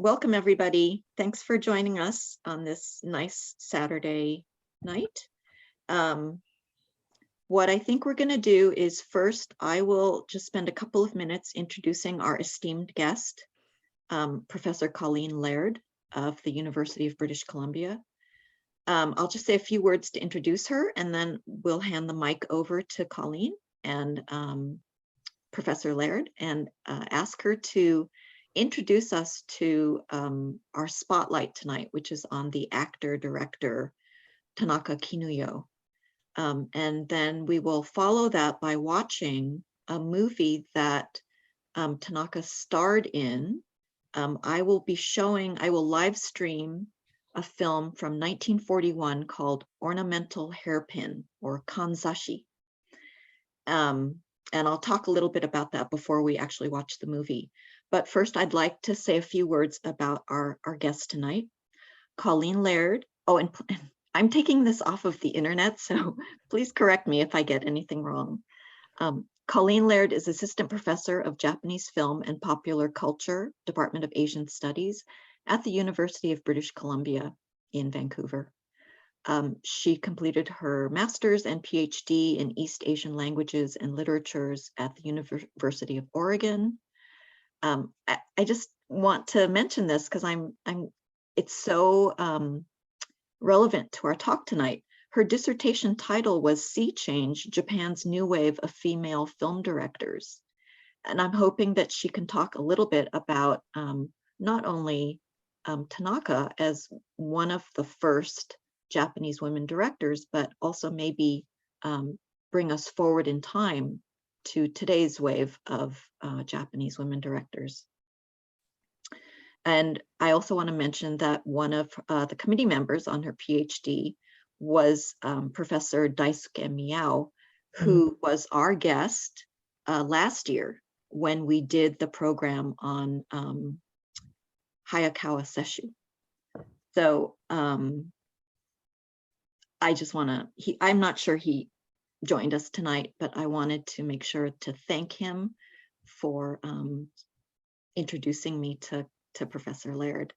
welcome everybody. Thanks for joining us on this nice Saturday night. What I think we're going to do is first, I will just spend a couple of minutes introducing our esteemed guest, Professor Colleen Laird of the University of British Columbia. I'll just say a few words to introduce her, and then we'll hand the mic over to Colleen and Professor Laird and ask her to introduce us to our spotlight tonight, which is on the actor-director Tanaka Kinuyo. And then we will follow that by watching a movie that Tanaka starred in. I will live stream a film from 1941 called Ornamental Hairpin, or Kanzashi. And I'll talk a little bit about that before we actually watch the movie. But first, I'd like to say a few words about our guest tonight, Colleen Laird. Oh, and I'm taking this off of the internet, so please correct me if I get anything wrong. Colleen Laird is Assistant Professor of Japanese Film and Popular Culture, Department of Asian Studies at the University of British Columbia in Vancouver. She completed her master's and PhD in East Asian languages and literatures at the University of Oregon. I just want to mention this because it's so relevant to our talk tonight. Her dissertation title was Sea Change, Japan's New Wave of Female Film Directors. And I'm hoping that she can talk a little bit about not only Tanaka as one of the first Japanese women directors, but also maybe bring us forward in time to today's wave of Japanese women directors. And I also want to mention that one of the committee members on her PhD was Professor Daisuke Miyao, who was our guest last year when we did the program on Hayakawa Sesshu. So I just want to, I'm not sure he joined us tonight, but I wanted to make sure to thank him for introducing me to Professor Laird.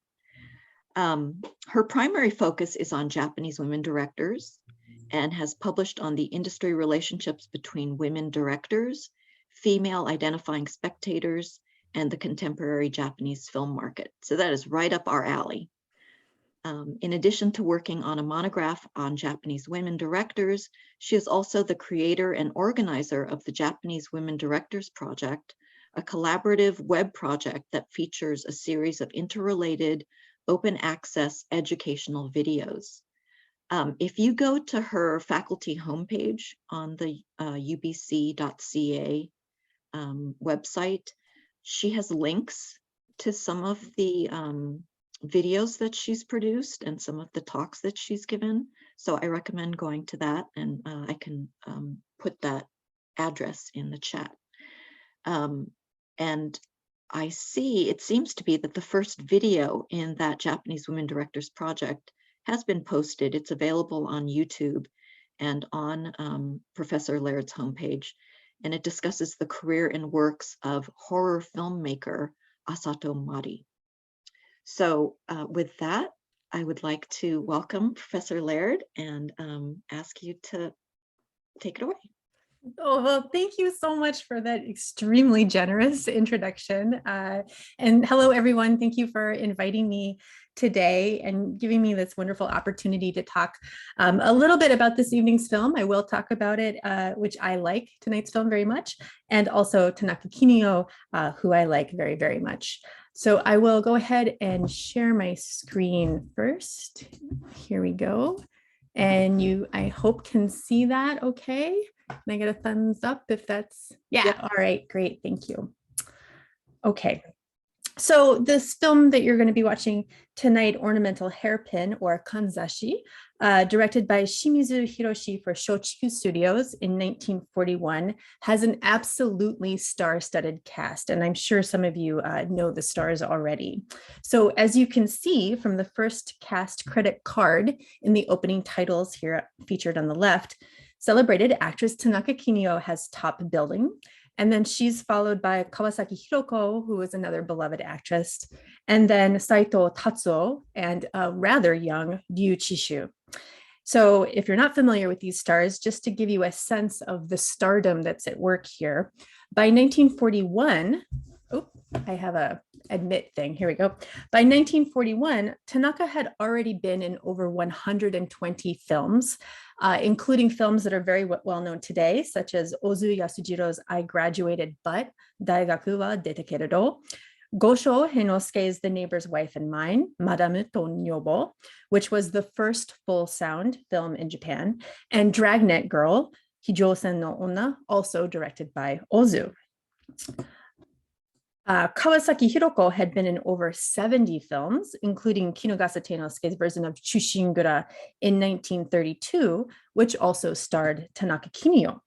Her primary focus is on Japanese women directors and has published on the industry relationships between women directors, female identifying spectators, and the contemporary Japanese film market. So that is right up our alley. In addition to working on a monograph on Japanese women directors, she is also the creator and organizer of the Japanese Women Directors Project, a collaborative web project that features a series of interrelated open access educational videos. If you go to her faculty homepage on the ubc.ca website, she has links to some of the videos that she's produced and some of the talks that she's given. So I recommend going to that, and I can put that address in the chat. And I see, it seems to be that the first video in that Japanese Women Directors Project has been posted. It's available on YouTube and on Professor Laird's homepage. And it discusses the career and works of horror filmmaker Asato Mari. So with that, I would like to welcome Professor Laird and ask you to take it away. Oh, well, thank you so much for that extremely generous introduction. And hello, everyone. Thank you for inviting me today and giving me this wonderful opportunity to talk a little bit about this evening's film. I will talk about it, which I like tonight's film very much, and also Tanaka Kinuyo, who I like very, very much. So I will go ahead and share my screen first. Here we go. And you, I hope, can see that okay. Can I get a thumbs up if that's, yeah, yep. All right, great, thank you. Okay, so this film that you're going to be watching tonight, Ornamental Hairpin, or Kanzashi, directed by Shimizu Hiroshi for Shochiku Studios in 1941, has an absolutely star-studded cast, and I'm sure some of you know the stars already. So as you can see from the first cast credit card in the opening titles here featured on the left, celebrated actress Tanaka Kinuyo has top billing, And then she's followed by Kawasaki Hiroko, who is another beloved actress, and then Saito Tatsuo and a rather young Ryu Chishu. So if you're not familiar with these stars, just to give you a sense of the stardom that's at work here, by 1941, oh, I have a admit thing, here we go. By 1941, Tanaka had already been in over 120 films, including films that are very well known today, such as Ozu Yasujiro's I Graduated But, Daigaku wa Detekeredo, Gosho Heinosuke's The Neighbor's Wife and Mine, Madame to Nyobo, which was the first full sound film in Japan, and Dragnet Girl, Hijousen no Onna, also directed by Ozu. Kawasaki Hiroko had been in over 70 films, including Kinugasa Teinosuke's version of Chushingura in 1932, which also starred Tanaka Kinuyo.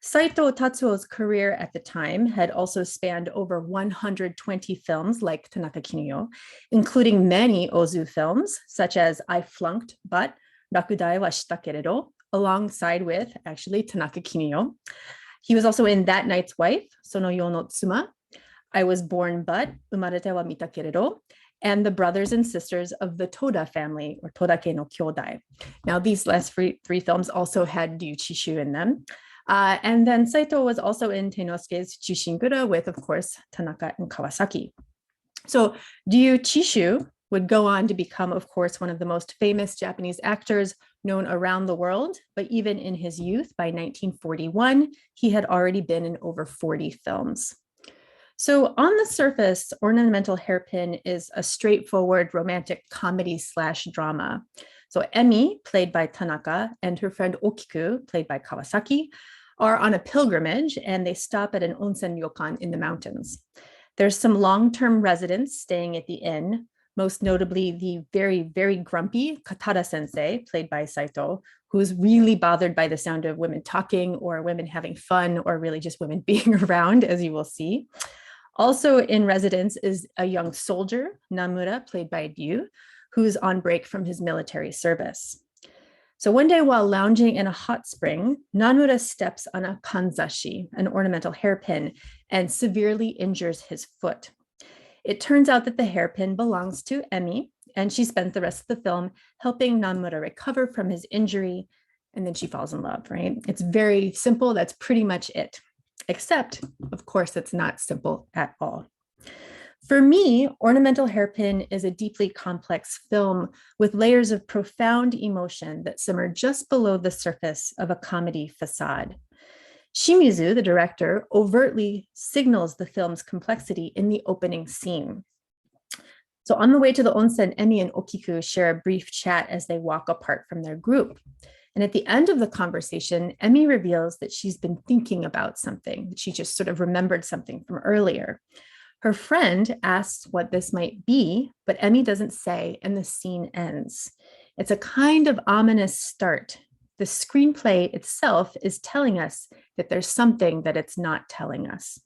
Saito Tatsuo's career at the time had also spanned over 120 films like Tanaka Kinuyo, including many Ozu films, such as I Flunked But, Rakudai wa Shita Keredo, alongside with, actually, Tanaka Kinuyo. He was also in That Night's Wife, Sono Yo no Tsuma, I Was Born But, Umarete wa Mita Keredo, and the brothers and sisters of the Toda family, or Todake no Kyodai. Now, these last three films also had Ryu Chishu in them. And then Saito was also in Teinosuke's Chushingura with, of course, Tanaka and Kawasaki. So Ryu Chishu would go on to become, of course, one of the most famous Japanese actors known around the world. But even in his youth, by 1941, he had already been in over 40 films. So on the surface, Ornamental Hairpin is a straightforward romantic comedy / drama. So Emi, played by Tanaka, and her friend Okiku, played by Kawasaki, are on a pilgrimage and they stop at an onsen ryokan in the mountains. There's some long-term residents staying at the inn, most notably the very, very grumpy Katada sensei, played by Saito, who's really bothered by the sound of women talking or women having fun or really just women being around, as you will see. Also in residence is a young soldier, Namura, played by Ryu, who's on break from his military service. So one day while lounging in a hot spring, Namura steps on a kanzashi, an ornamental hairpin, and severely injures his foot. It turns out that the hairpin belongs to Emi, and she spends the rest of the film helping Namura recover from his injury, and then she falls in love, right? It's very simple. That's pretty much it. Except, of course, it's not simple at all. For me, Ornamental Hairpin is a deeply complex film with layers of profound emotion that simmer just below the surface of a comedy facade. Shimizu, the director, overtly signals the film's complexity in the opening scene. So on the way to the onsen, Emi and Okiku share a brief chat as they walk apart from their group. And at the end of the conversation, Emi reveals that she's been thinking about something, that she just sort of remembered something from earlier. Her friend asks what this might be, but Emi doesn't say, and the scene ends. It's a kind of ominous start. The screenplay itself is telling us that there's something that it's not telling us.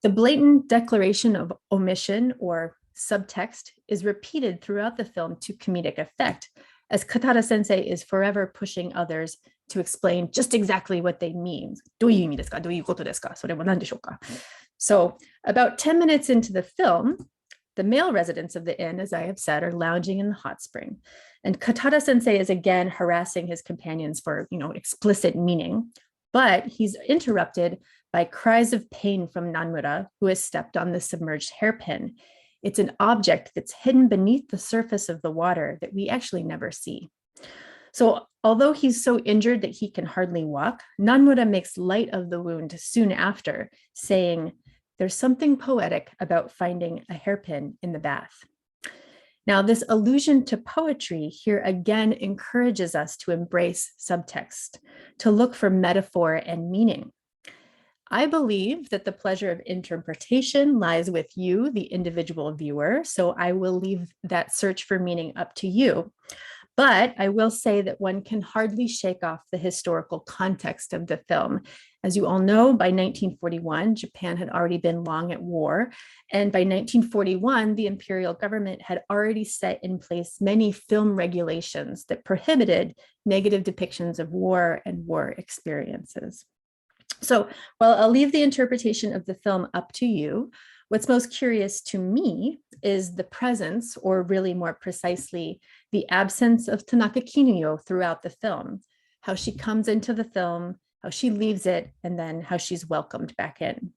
The blatant declaration of omission or subtext is repeated throughout the film to comedic effect, as Katada sensei is forever pushing others to explain just exactly what they mean. どういう意味ですか?どういうことですか?それは何でしょうか? So about 10 minutes into the film, the male residents of the inn, as I have said, are lounging in the hot spring. And Katada sensei is again harassing his companions for, explicit meaning, but he's interrupted by cries of pain from Nanmura, who has stepped on the submerged hairpin. It's an object that's hidden beneath the surface of the water that we actually never see. So although he's so injured that he can hardly walk, Nanmura makes light of the wound soon after, saying, "There's something poetic about finding a hairpin in the bath." Now, this allusion to poetry here again encourages us to embrace subtext, to look for metaphor and meaning. I believe that the pleasure of interpretation lies with you, the individual viewer, so I will leave that search for meaning up to you. But I will say that one can hardly shake off the historical context of the film. As you all know, by 1941, Japan had already been long at war. And by 1941, the imperial government had already set in place many film regulations that prohibited negative depictions of war and war experiences. So while I'll leave the interpretation of the film up to you, what's most curious to me is the presence, or really more precisely, the absence of Tanaka Kinuyo throughout the film, how she comes into the film, how she leaves it, and then how she's welcomed back in.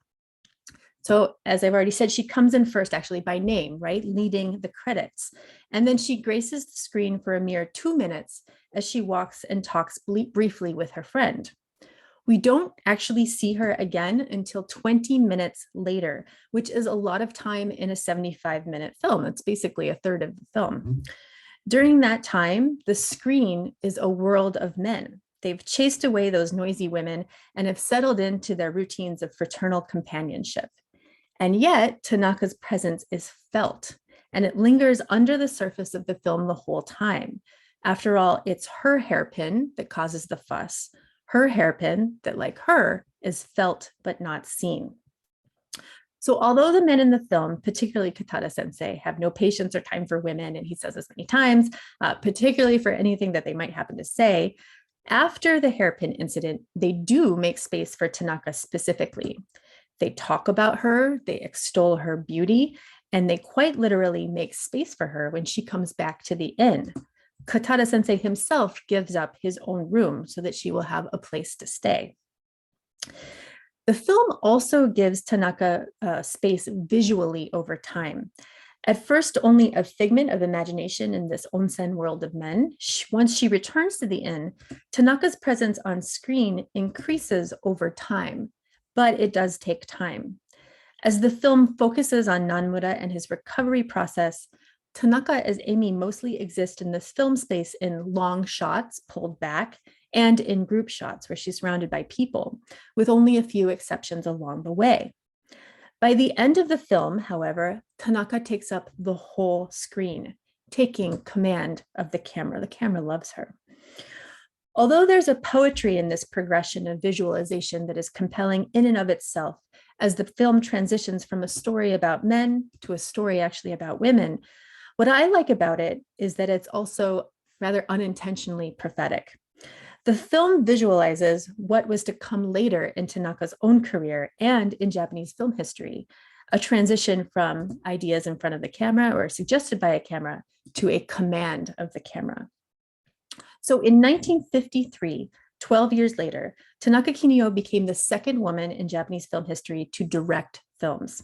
So as I've already said, she comes in first actually by name, right? Leading the credits. And then she graces the screen for a mere 2 minutes as she walks and talks briefly with her friend. We don't actually see her again until 20 minutes later, which is a lot of time in a 75-minute film. It's basically a third of the film. During that time, the screen is a world of men. They've chased away those noisy women and have settled into their routines of fraternal companionship. And yet, Tanaka's presence is felt, and it lingers under the surface of the film the whole time. After all, it's her hairpin that causes the fuss, her hairpin that, like her, is felt but not seen. So although the men in the film, particularly Katada sensei, have no patience or time for women, and he says this many times, particularly for anything that they might happen to say, after the hairpin incident, they do make space for Tanaka specifically. They talk about her, they extol her beauty, and they quite literally make space for her when she comes back to the inn. Katada sensei himself gives up his own room so that she will have a place to stay. The film also gives Tanaka space visually over time. At first, only a figment of imagination in this onsen world of men, once she returns to the inn, Tanaka's presence on screen increases over time, but it does take time. As the film focuses on Nanmura and his recovery process, Tanaka as Amy mostly exist in this film space in long shots pulled back and in group shots where she's surrounded by people, with only a few exceptions along the way. By the end of the film, however, Tanaka takes up the whole screen, taking command of the camera. The camera loves her. Although there's a poetry in this progression of visualization that is compelling in and of itself, as the film transitions from a story about men to a story actually about women, what I like about it is that it's also rather unintentionally prophetic. The film visualizes what was to come later in Tanaka's own career and in Japanese film history, a transition from ideas in front of the camera or suggested by a camera to a command of the camera. So in 1953, 12 years later, Tanaka Kinuyo became the second woman in Japanese film history to direct films.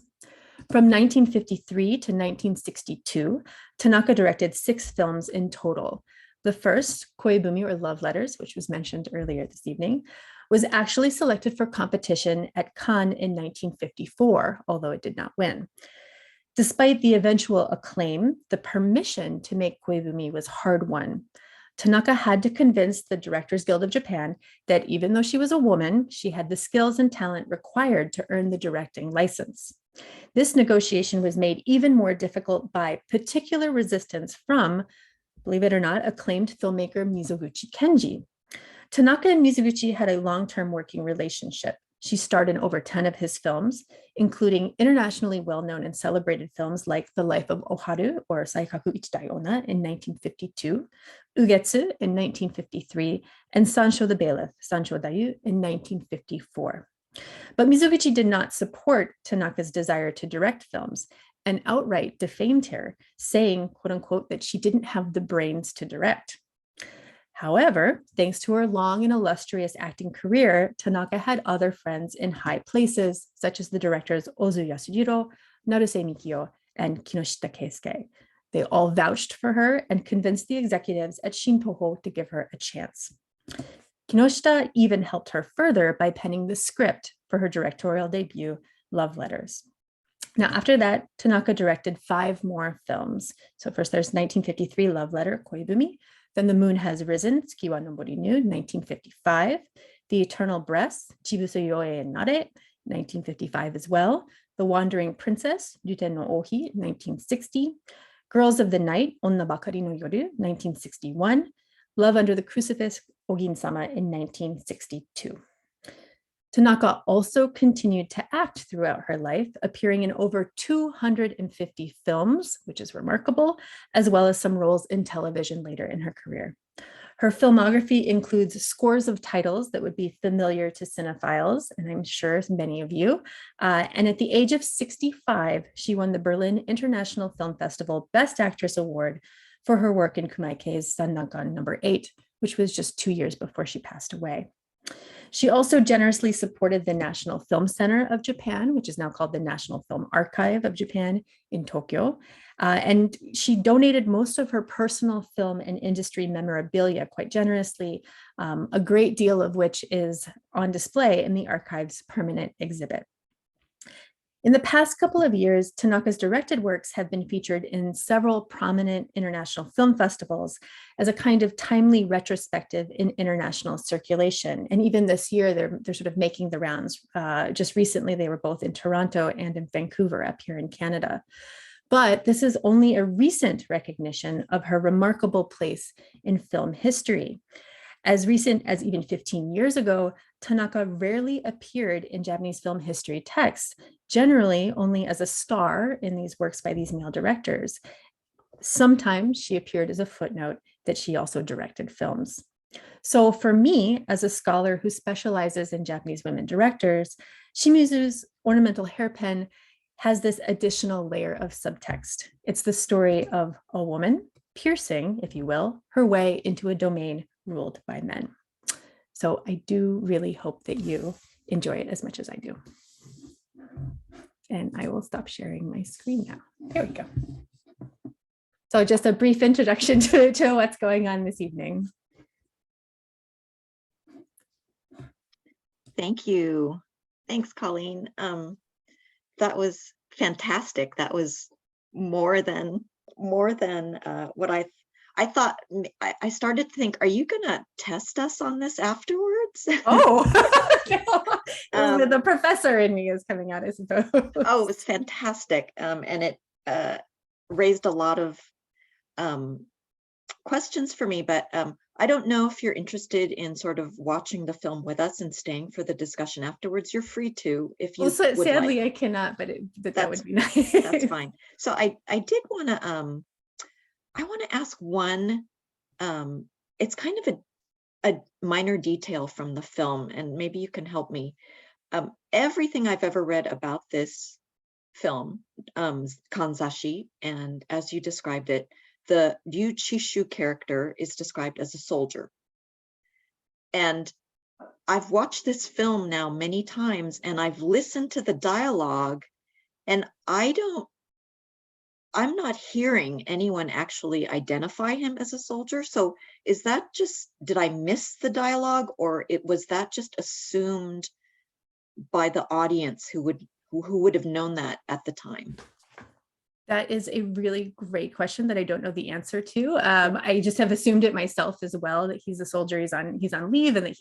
From 1953 to 1962, Tanaka directed 6 films in total. The first, Koibumi or Love Letters, which was mentioned earlier this evening, was actually selected for competition at Cannes in 1954, although it did not win. Despite the eventual acclaim, the permission to make Koibumi was hard-won. Tanaka had to convince the Directors Guild of Japan that even though she was a woman, she had the skills and talent required to earn the directing license. This negotiation was made even more difficult by particular resistance from, believe it or not, acclaimed filmmaker Mizoguchi Kenji. Tanaka and Mizoguchi had a long-term working relationship. She starred in over 10 of his films, including internationally well-known and celebrated films like The Life of Oharu or Saikaku Ichidai Onna in 1952, Ugetsu in 1953, and Sancho the Bailiff, Sancho Dayu in 1954. But Mizoguchi did not support Tanaka's desire to direct films and outright defamed her, saying, quote unquote, that she didn't have the brains to direct. However, thanks to her long and illustrious acting career, Tanaka had other friends in high places, such as the directors Ozu Yasujiro, Naruse Mikio, and Kinoshita Keisuke. They all vouched for her and convinced the executives at Shin Toho to give her a chance. Kinoshita even helped her further by penning the script for her directorial debut, Love Letters. Now, after that, Tanaka directed 5 more films. So first there's 1953 Love Letter, Koibumi. Then The Moon Has Risen, Tsukiwa no Mori nu, 1955. The Eternal Breath, Chibuso Yoe Nare, 1955 as well. The Wandering Princess, Ryuten no Ohi, 1960. Girls of the Night, Onna Bakari no Yoru, 1961. Love Under the Crucifix, Ogin-sama in 1962. Tanaka also continued to act throughout her life, appearing in over 250 films, which is remarkable, as well as some roles in television later in her career. Her filmography includes scores of titles that would be familiar to cinephiles, and I'm sure many of you. And at the age of 65, she won the Berlin International Film Festival Best Actress Award for her work in Kumaike's Sandankan No. 8, which was just 2 years before she passed away. She also generously supported the National Film Center of Japan, which is now called the National Film Archive of Japan in Tokyo. And she donated most of her personal film and industry memorabilia quite generously, a great deal of which is on display in the archive's permanent exhibit. In the past couple of years, Tanaka's directed works have been featured in several prominent international film festivals as a kind of timely retrospective in international circulation. And even this year, they're sort of making the rounds. Just recently, they were both in Toronto and in Vancouver up here in Canada. But this is only a recent recognition of her remarkable place in film history. As recent as even 15 years ago, Tanaka rarely appeared in Japanese film history texts, generally only as a star in these works by these male directors. Sometimes she appeared as a footnote that she also directed films. So for me, as a scholar who specializes in Japanese women directors, Shimizu's Ornamental Hairpin has this additional layer of subtext. It's the story of a woman piercing, if you will, her way into a domain ruled by men. So I do really hope that you enjoy it as much as I do. And I will stop sharing my screen now. There we go. So just a brief introduction to what's going on this evening. Thank you. Thanks, Colleen. That was fantastic. That was more than what I thought. I started to think, are you gonna test us on this afterwards? Oh, no. The professor in me is coming out, I suppose. Oh, it was fantastic. And it raised a lot of questions for me, but I don't know if you're interested in sort of watching the film with us and staying for the discussion afterwards. You're free to, if you well, would sadly like. I cannot, but that would be nice. That's fine. So I did want to ask one, it's kind of a minor detail from the film, and maybe you can help me. Everything I've ever read about this film, Kanzashi, and as you described it, the Ryu Chishu character is described as a soldier. And I've watched this film now many times, and I've listened to the dialogue, and I'm not hearing anyone actually identify him as a soldier. So is that just, did I miss the dialogue, or was that just assumed by the audience who would have known that at the time? That is a really great question that I don't know the answer to. I just have assumed it myself as well, that he's a soldier, he's on leave, and that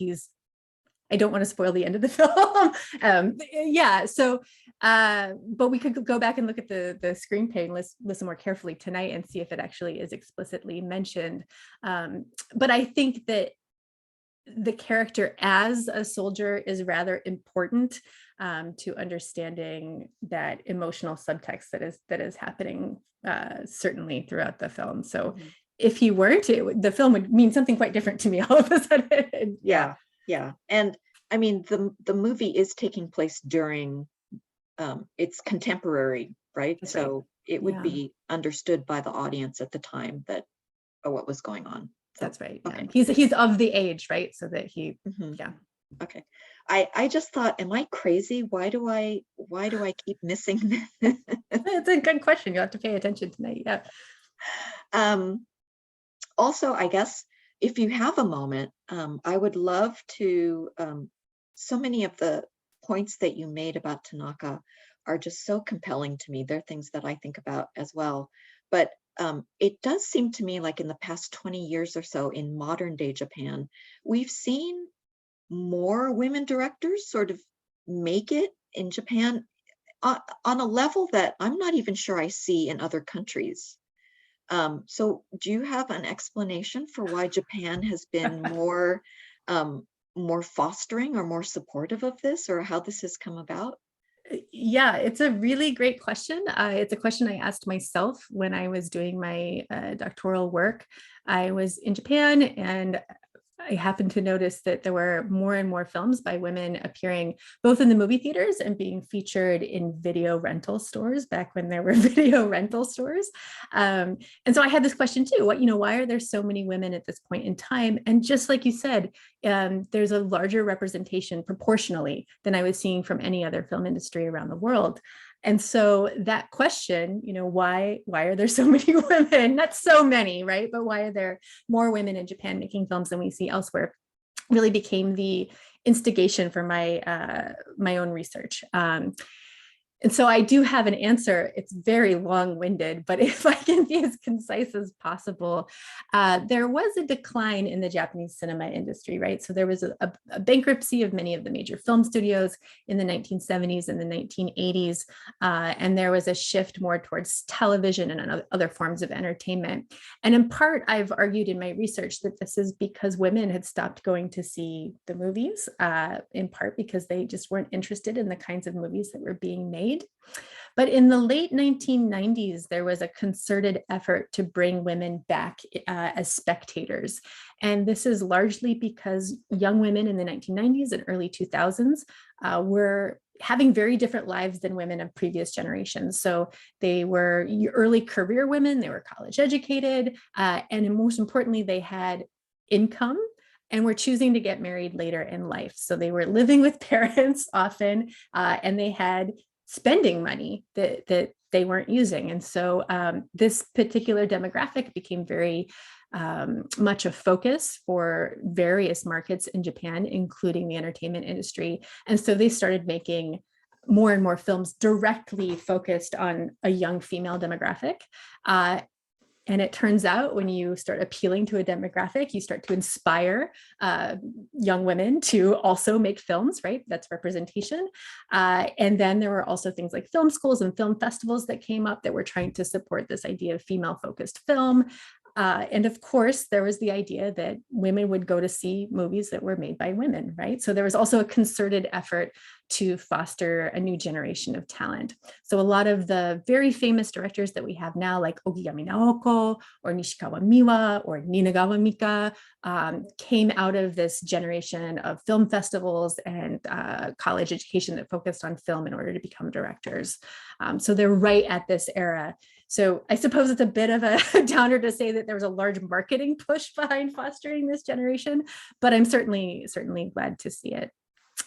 I don't want to spoil the end of the film. Yeah, so, but we could go back and look at the screenplay and listen more carefully tonight and see if it actually is explicitly mentioned. But I think that the character as a soldier is rather important to understanding that emotional subtext that is happening certainly throughout the film. So if he weren't, the film would mean something quite different to me all of a sudden. Yeah. And I mean, the movie is taking place during it's contemporary, right? That's so right. it would be understood by the audience at the time that what was going on. So, that's right. Okay. He's of the age, right? So that he, yeah. Okay. I just thought, am I crazy? Why do I keep missing this? It's a good question. You'll have to pay attention tonight. Yeah. Also, I guess if you have a moment, I would love to, so many of the points that you made about Tanaka are just so compelling to me. They're things that I think about as well. But it does seem to me like in the past 20 years or so in modern day Japan, we've seen more women directors sort of make it in Japan on a level that I'm not even sure I see in other countries. So do you have an explanation for why Japan has been more fostering or more supportive of this, or how this has come about? Yeah, it's a really great question. It's a question I asked myself when I was doing my doctoral work. I was in Japan, and I happened to notice that there were more and more films by women appearing both in the movie theaters and being featured in video rental stores back when there were video rental stores. And so I had this question too, why are there so many women at this point in time? And just like you said, there's a larger representation proportionally than I was seeing from any other film industry around the world. And so that question, why are there so many women? Not so many, right? But why are there more women in Japan making films than we see elsewhere? Really became the instigation for my my own research. And so I do have an answer. It's very long-winded, but if I can be as concise as possible, there was a decline in the Japanese cinema industry, right? So there was a bankruptcy of many of the major film studios in the 1970s and the 1980s, and there was a shift more towards television and other forms of entertainment. And in part, I've argued in my research that this is because women had stopped going to see the movies, in part because they just weren't interested in the kinds of movies that were being made. But in the late 1990s, there was a concerted effort to bring women back as spectators. And this is largely because young women in the 1990s and early 2000s were having very different lives than women of previous generations. So they were early career women, they were college educated, and most importantly, they had income and were choosing to get married later in life. So they were living with parents often, and they had spending money that they weren't using. And so this particular demographic became very much a focus for various markets in Japan, including the entertainment industry. And so they started making more and more films directly focused on a young female demographic. And it turns out when you start appealing to a demographic, you start to inspire young women to also make films, right? That's representation. And then there were also things like film schools and film festivals that came up that were trying to support this idea of female-focused film. And of course, there was the idea that women would go to see movies that were made by women, right? So there was also a concerted effort to foster a new generation of talent. So a lot of the very famous directors that we have now, like Ogiyami Naoko or Nishikawa Miwa or Ninagawa Mika, came out of this generation of film festivals and college education that focused on film in order to become directors. So they're right at this era. So I suppose it's a bit of a downer to say that there was a large marketing push behind fostering this generation, but I'm certainly glad to see it.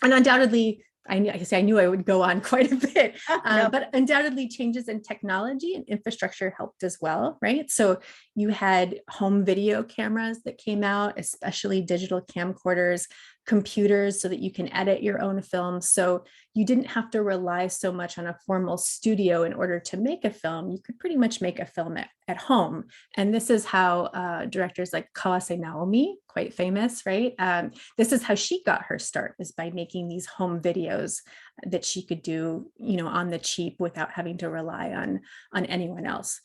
And undoubtedly, I knew I would go on quite a bit, but undoubtedly changes in technology and infrastructure helped as well, right? So you had home video cameras that came out, especially digital camcorders, computers so that you can edit your own films. So you didn't have to rely so much on a formal studio in order to make a film. You could pretty much make a film at home. And this is how directors like Kawase Naomi, quite famous, right? This is how she got her start, is by making these home videos that she could do, on the cheap without having to rely on anyone else.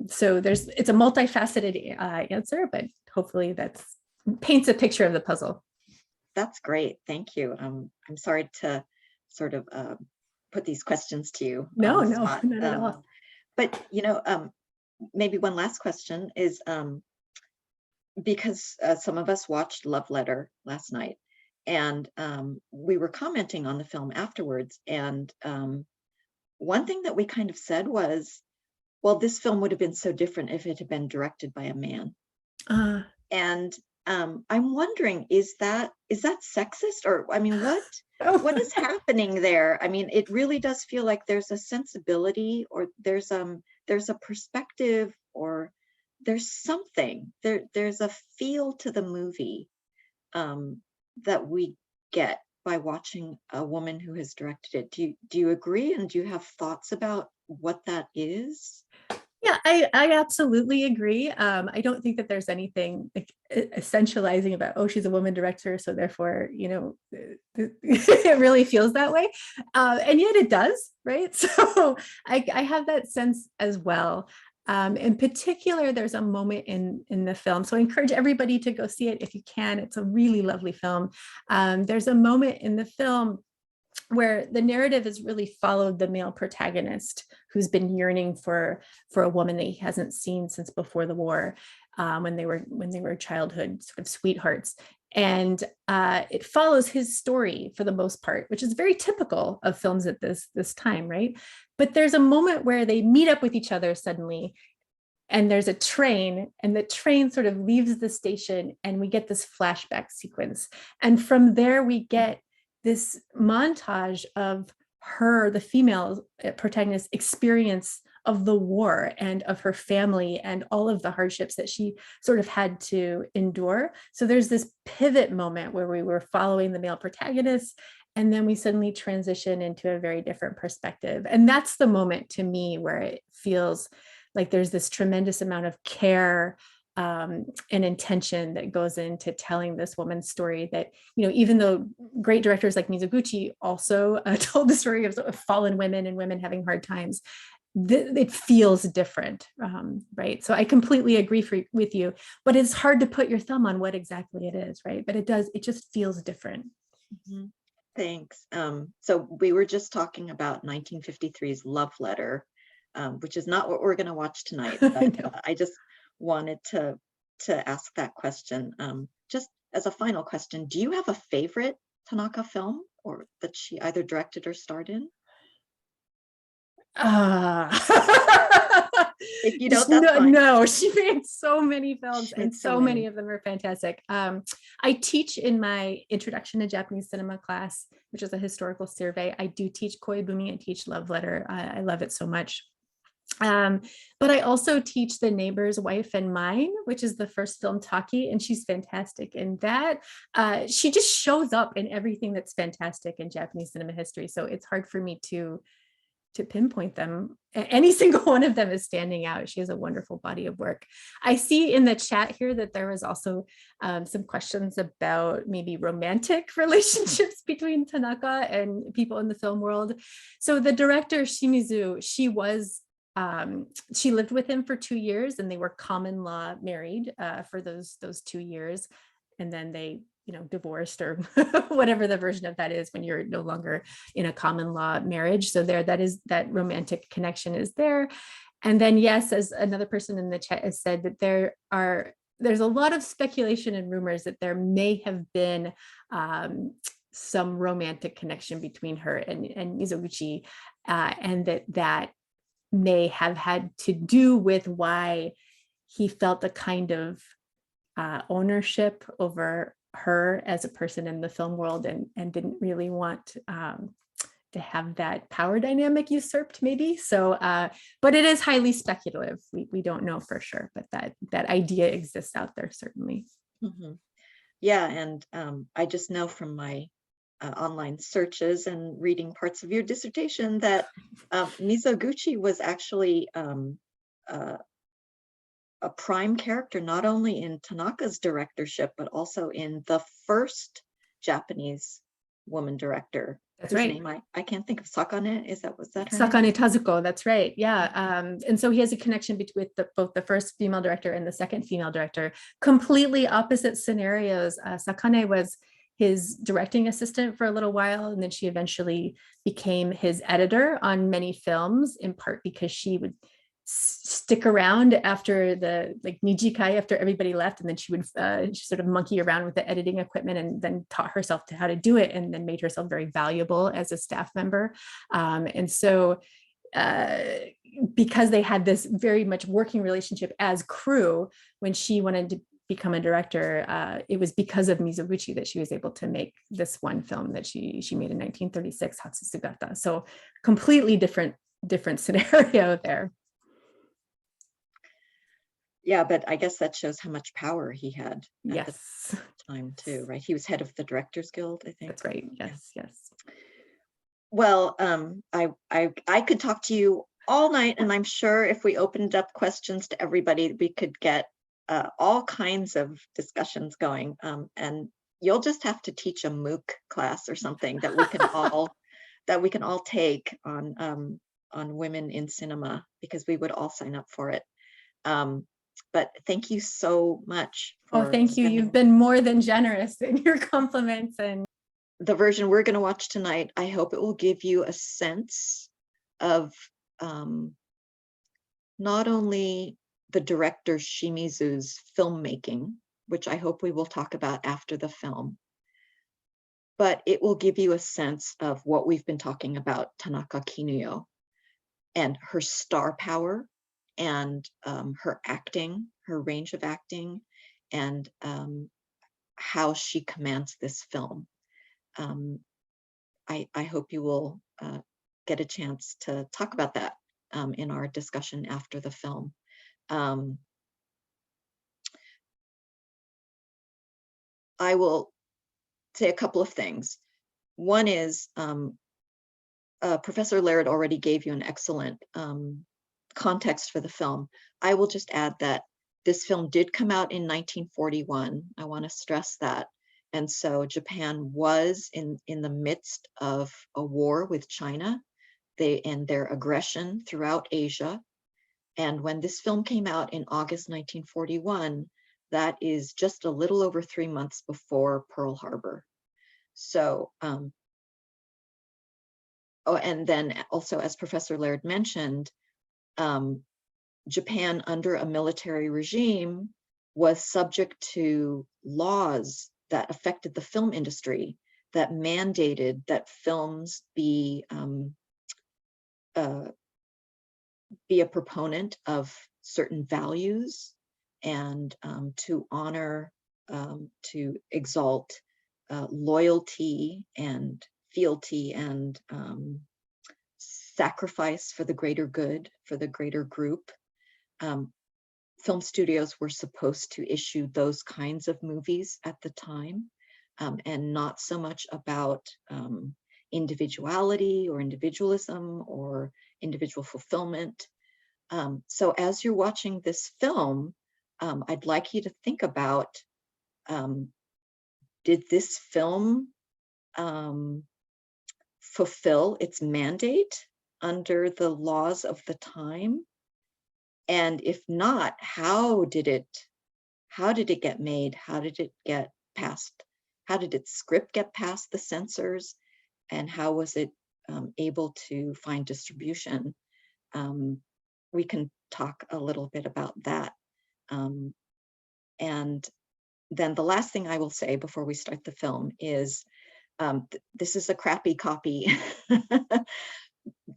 So it's a multifaceted answer, but hopefully that paints a picture of the puzzle. That's great. Thank you. I'm sorry to sort of put these questions to you. No, not at all. But, maybe one last question is because some of us watched Love Letter last night, and we were commenting on the film afterwards. And one thing that we kind of said was, well, this film would have been so different if it had been directed by a man. And I'm wondering, is that sexist, or what is happening there? I mean, it really does feel like there's a sensibility, or there's a perspective, or there's something there's a feel to the movie that we get by watching a woman who has directed it. Do you agree, and do you have thoughts about what that is? Yeah, I absolutely agree. I don't think that there's anything like essentializing about, oh, she's a woman director, so therefore, it really feels that way. And yet it does, right? So I have that sense as well. In particular, there's a moment in the film. So I encourage everybody to go see it if you can. It's a really lovely film. There's a moment in the film where the narrative has really followed the male protagonist who's been yearning for a woman that he hasn't seen since before the war, when they were childhood sort of sweethearts. And it follows his story for the most part, which is very typical of films at this time, right? But there's a moment where they meet up with each other suddenly, and there's a train, and the train sort of leaves the station, and we get this flashback sequence. And from there, we get this montage of her, the female protagonist, experience of the war and of her family and all of the hardships that she sort of had to endure. So there's this pivot moment where we were following the male protagonist, and then we suddenly transition into a very different perspective. And that's the moment to me where it feels like there's this tremendous amount of care and intention that goes into telling this woman's story that, you know, even though great directors like Mizoguchi also told the story of fallen women and women having hard times, it feels different, right? So I completely agree with you, but it's hard to put your thumb on what exactly it is, right? But it just feels different. Mm-hmm. Thanks. So we were just talking about 1953's Love Letter, which is not what we're going to watch tonight, but No. I just wanted to ask that question. Just as a final question, do you have a favorite Tanaka film or that she either directed or starred in? If you don't, that's fine. No, she made so many films and so many. many of them are fantastic. I teach in my introduction to Japanese cinema class, which is a historical survey. I do teach Koibumi, I teach Love Letter. I love it so much. But I also teach The Neighbor's Wife and Mine, which is the first film Taki, and she's fantastic. And that she just shows up in everything that's fantastic in Japanese cinema history. So it's hard for me to pinpoint them. Any single one of them is standing out. She has a wonderful body of work. I see in the chat here that there was also some questions about maybe romantic relationships between Tanaka and people in the film world. So the director Shimizu, she lived with him for 2 years, and they were common law married for those 2 years, and then they, you know, divorced or whatever the version of that is when you're no longer in a common law marriage. So that romantic connection is there. And then, yes, as another person in the chat has said, that there's a lot of speculation and rumors that there may have been some romantic connection between her and Mizoguchi, and that may have had to do with why he felt a kind of ownership over her as a person in the film world, and didn't really want to have that power dynamic usurped, maybe. So, but it is highly speculative. We don't know for sure, but that idea exists out there, certainly. Mm-hmm. Yeah, and I just know from my online searches and reading parts of your dissertation that Mizoguchi was actually a prime character, not only in Tanaka's directorship, but also in the first Japanese woman director. That's right. Name I can't think of. Sakane, was that her Sakane name? Tazuko, that's right. Yeah. And so he has a connection with both the first female director and the second female director, completely opposite scenarios. Sakane was his directing assistant for a little while, and then she eventually became his editor on many films, in part because she would stick around after the Nijikai, after everybody left, and then she would sort of monkey around with the editing equipment, and then taught herself how to do it, and then made herself very valuable as a staff member. And so because they had this very much working relationship as crew, when she wanted to become a director, it was because of Mizoguchi that she was able to make this one film that she made in 1936, Hatsusugata. So completely different scenario there. Yeah, but I guess that shows how much power he had at Yes. the time too, right? He was head of the Directors Guild, I think. That's right. Yes, yeah. Yes. Well, I could talk to you all night, and I'm sure if we opened up questions to everybody, we could get all kinds of discussions going. And you'll just have to teach a MOOC class or something that we can all take on women in cinema, because we would all sign up for it. But thank you so much. Oh, thank you. You've been more than generous in your compliments. And the version we're going to watch tonight, I hope it will give you a sense of not only the director Shimizu's filmmaking, which I hope we will talk about after the film. But it will give you a sense of what we've been talking about, Tanaka Kinuyo, and her star power, and her acting, her range of acting, and how she commands this film. I hope you will get a chance to talk about that in our discussion after the film. I will say a couple of things. One is Professor Laird already gave you an excellent context for the film. I will just add that this film did come out in 1941. I want to stress that. And so Japan was in the midst of a war with China, and their aggression throughout Asia. And when this film came out in August 1941, that is just a little over 3 months before Pearl Harbor. So, oh, and then also, as Professor Laird mentioned, Japan under a military regime was subject to laws that affected the film industry that mandated that films be a proponent of certain values, and to honor, to exalt loyalty and fealty and sacrifice for the greater good, for the greater group. Film studios were supposed to issue those kinds of movies at the time, and not so much about individuality or individualism or individual fulfillment. So as you're watching this film, I'd like you to think about, did this film fulfill its mandate under the laws of the time? And if not, how did it get made? How did it get past? How did its script get past the censors? And how was it able to find distribution? We can talk a little bit about that. And then the last thing I will say before we start the film is, this is a crappy copy.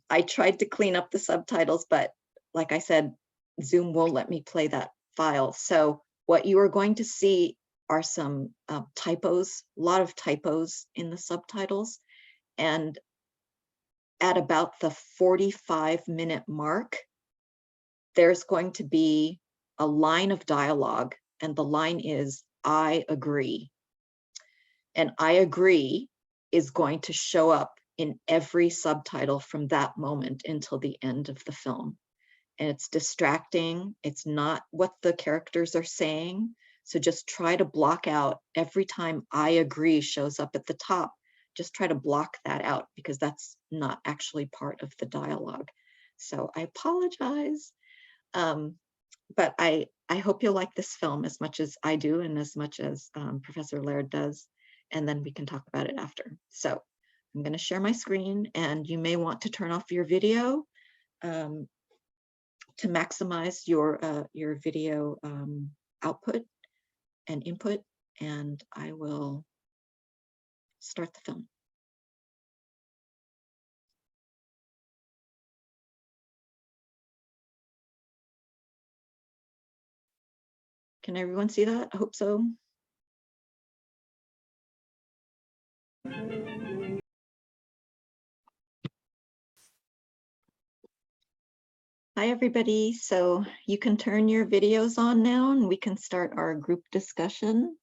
I tried to clean up the subtitles, but like I said, Zoom won't let me play that file. So what you are going to see are some typos, a lot of typos in the subtitles. And at about the 45-minute mark, there's going to be a line of dialogue, and the line is, "I agree." And "I agree" is going to show up in every subtitle from that moment until the end of the film. And it's distracting. It's not what the characters are saying. So just try to block out every time "I agree" shows up at the top. Just try to block that out, because that's not actually part of the dialogue. So I apologize. But I hope you'll like this film as much as I do, and as much as Professor Laird does. And then we can talk about it after. So I'm going to share my screen, and you may want to turn off your video to maximize your video output and input, and I will start the film. Can everyone see that? I hope so. Hi, everybody. So you can turn your videos on now, and we can start our group discussion.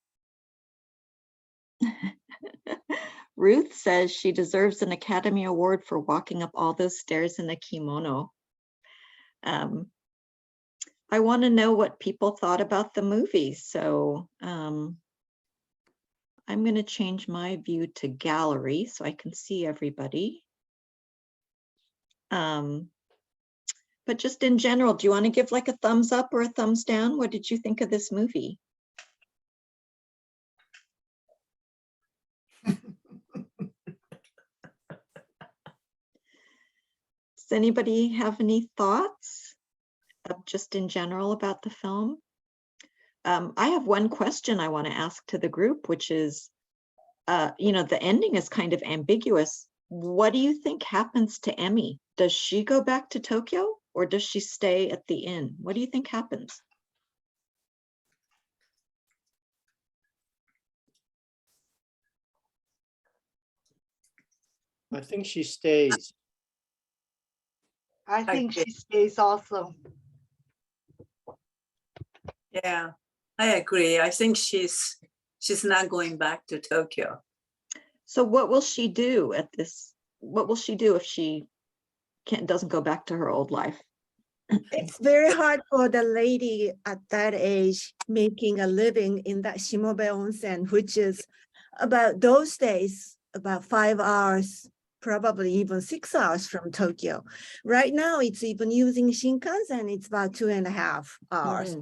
Ruth says she deserves an Academy Award for walking up all those stairs in a kimono. I want to know what people thought about the movie. So I'm going to change my view to gallery so I can see everybody. But just in general, do you want to give like a thumbs up or a thumbs down? What did you think of this movie? Does anybody have any thoughts just in general about the film? I have one question I want to ask to the group, which is, the ending is kind of ambiguous. What do you think happens to Emmy? Does she go back to Tokyo or does she stay at the inn? What do you think happens? I think she stays. I think she stays also. Yeah, I agree. I think she's not going back to Tokyo. So what will she do at this? What will she do if she doesn't go back to her old life? It's very hard for the lady at that age making a living in that Shimobe Onsen, which is about those days, about 5 hours, probably even 6 hours from Tokyo. Right now, it's even using Shinkansen, it's about 2.5 hours.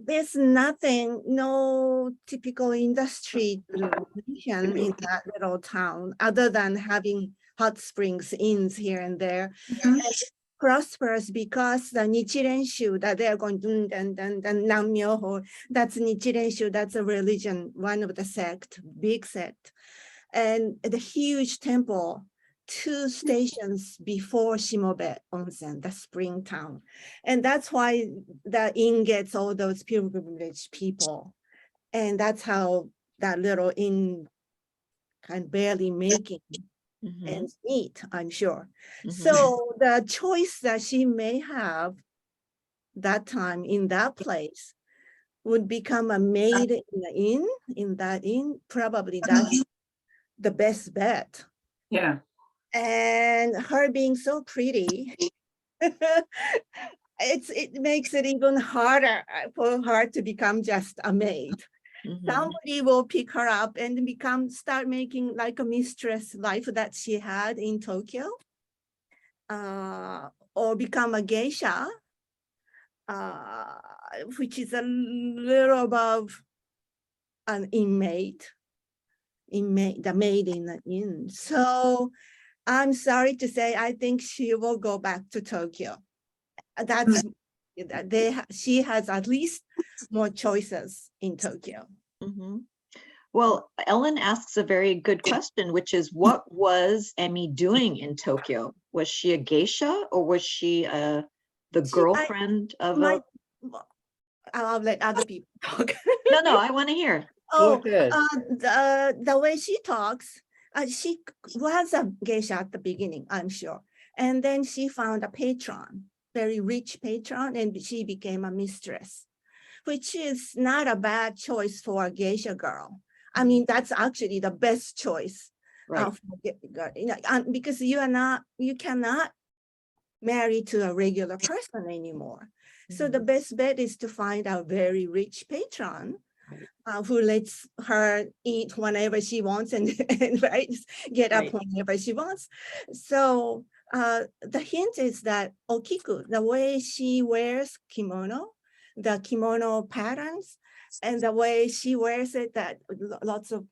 There's nothing, no typical industry location in that little town, other than having hot springs, inns here and there. And it prosperous because the Nichirenshu that they're going to Nammyoho, that's Nichirenshu, that's a religion, one of the sect, big sect. And the huge temple, 2 stations before Shimobe Onsen, the spring town. And that's why the inn gets all those pilgrimage people. And that's how that little inn can barely making ends meet, I'm sure. So the choice that she may have that time in that place would become a maid in the inn, in that inn. Probably that's the best bet. Yeah. And her being so pretty, it makes it even harder for her to become just a maid. Somebody will pick her up and start making like a mistress life that she had in Tokyo, or become a geisha, which is a little above an inmate, the maid in the inn. So I'm sorry to say, I think she will go back to Tokyo. She has at least more choices in Tokyo. Well, Ellen asks a very good question, which is, what was Emmy doing in Tokyo? Was she a geisha or was she the girlfriend of a... I'll let other people talk. No, I want to hear. Oh, Go ahead. the way she talks, she was a geisha at the beginning, I'm sure. And then she found a patron, very rich patron, and she became a mistress, which is not a bad choice for a geisha girl. I mean, that's actually the best choice. Right. Because you cannot marry to a regular person anymore. So the best bet is to find a very rich patron who lets her eat whenever she wants and right, get up whenever she wants. So the hint is that okiku, the way she wears kimono, the kimono patterns, and the way she wears it, that lots of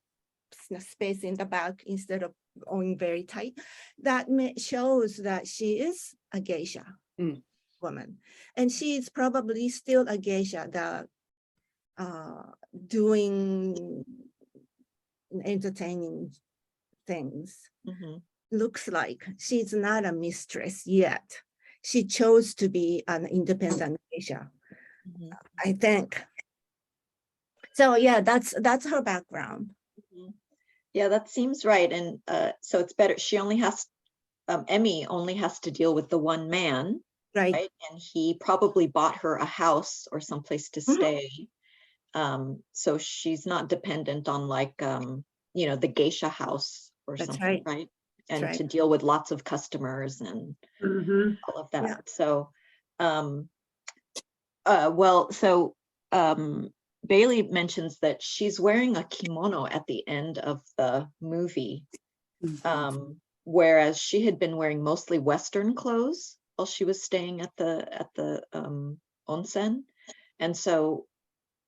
space in the back instead of going very tight, that shows that she is a geisha woman. And she is probably still a geisha, doing entertaining things. Looks like she's not a mistress yet. She chose to be an independent geisha, I think. So yeah, that's her background. Yeah, that seems right. And so it's better. She only has, Emmy only has to deal with the one man, right? And he probably bought her a house or someplace to stay. So she's not dependent on like, the geisha house or something, right? And to deal with lots of customers and all of that. Yeah. So, Bailey mentions that she's wearing a kimono at the end of the movie, whereas she had been wearing mostly Western clothes while she was staying at the onsen. And so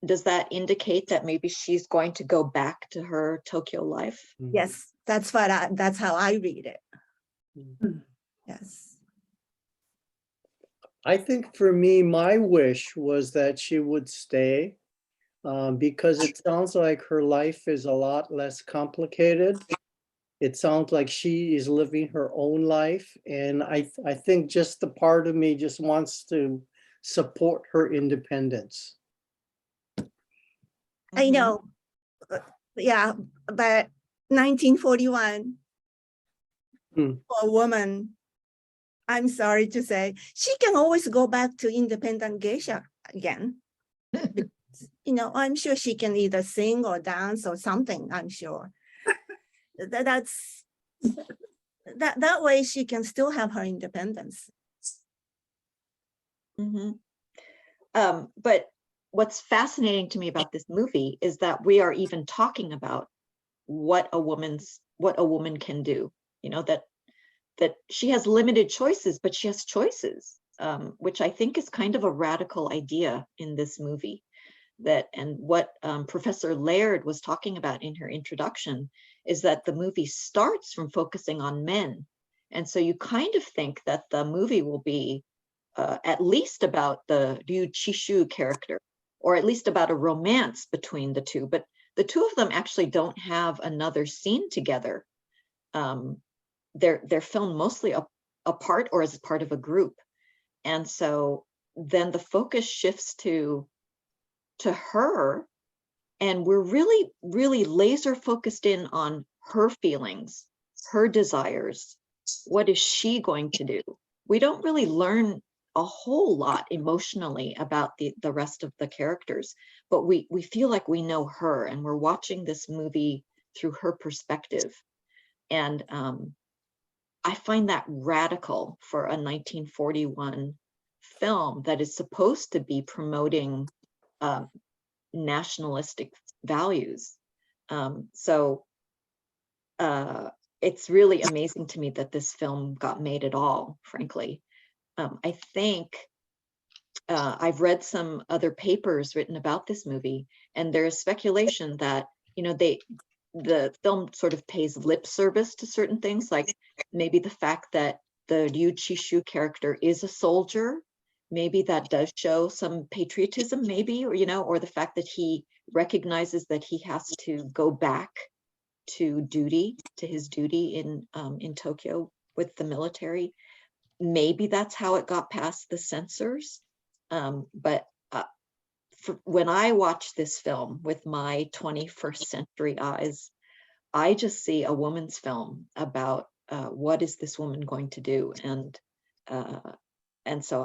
does that indicate that maybe she's going to go back to her Tokyo life? Yes, that's how I read it. Yes. I think for me, my wish was that she would stay because it sounds like her life is a lot less complicated. It sounds like she is living her own life. And I think just the part of me just wants to support her independence. I Mhm. know, yeah, but 1941 Hmm. for a woman, I'm sorry to say, she can always go back to independent geisha again. I'm sure she can either sing or dance or something, I'm sure. That's that way she can still have her independence. Mhm. But what's fascinating to me about this movie is that we are even talking about what a woman can do. That she has limited choices, but she has choices, which I think is kind of a radical idea in this movie. And what Professor Laird was talking about in her introduction is that the movie starts from focusing on men. And so you kind of think that the movie will be at least about the Ryu Chishu character, or at least about a romance between the two. But the two of them actually don't have another scene together. They're filmed mostly apart or as part of a group. And so then the focus shifts to her, and we're really, really laser focused in on her feelings, her desires. What is she going to do? We don't really learn a whole lot emotionally about the rest of the characters, but we feel like we know her, and we're watching this movie through her perspective. And I find that radical for a 1941 film that is supposed to be promoting nationalistic values. So it's really amazing to me that this film got made at all, frankly. I think I've read some other papers written about this movie, and there is speculation that, the film sort of pays lip service to certain things, like maybe the fact that the Ryu Chishu character is a soldier. Maybe that does show some patriotism, maybe, or the fact that he recognizes that he has to go back to his duty in Tokyo with the military. Maybe that's how it got past the censors. But when I watch this film with my 21st century eyes, I just see a woman's film about what is this woman going to do, and so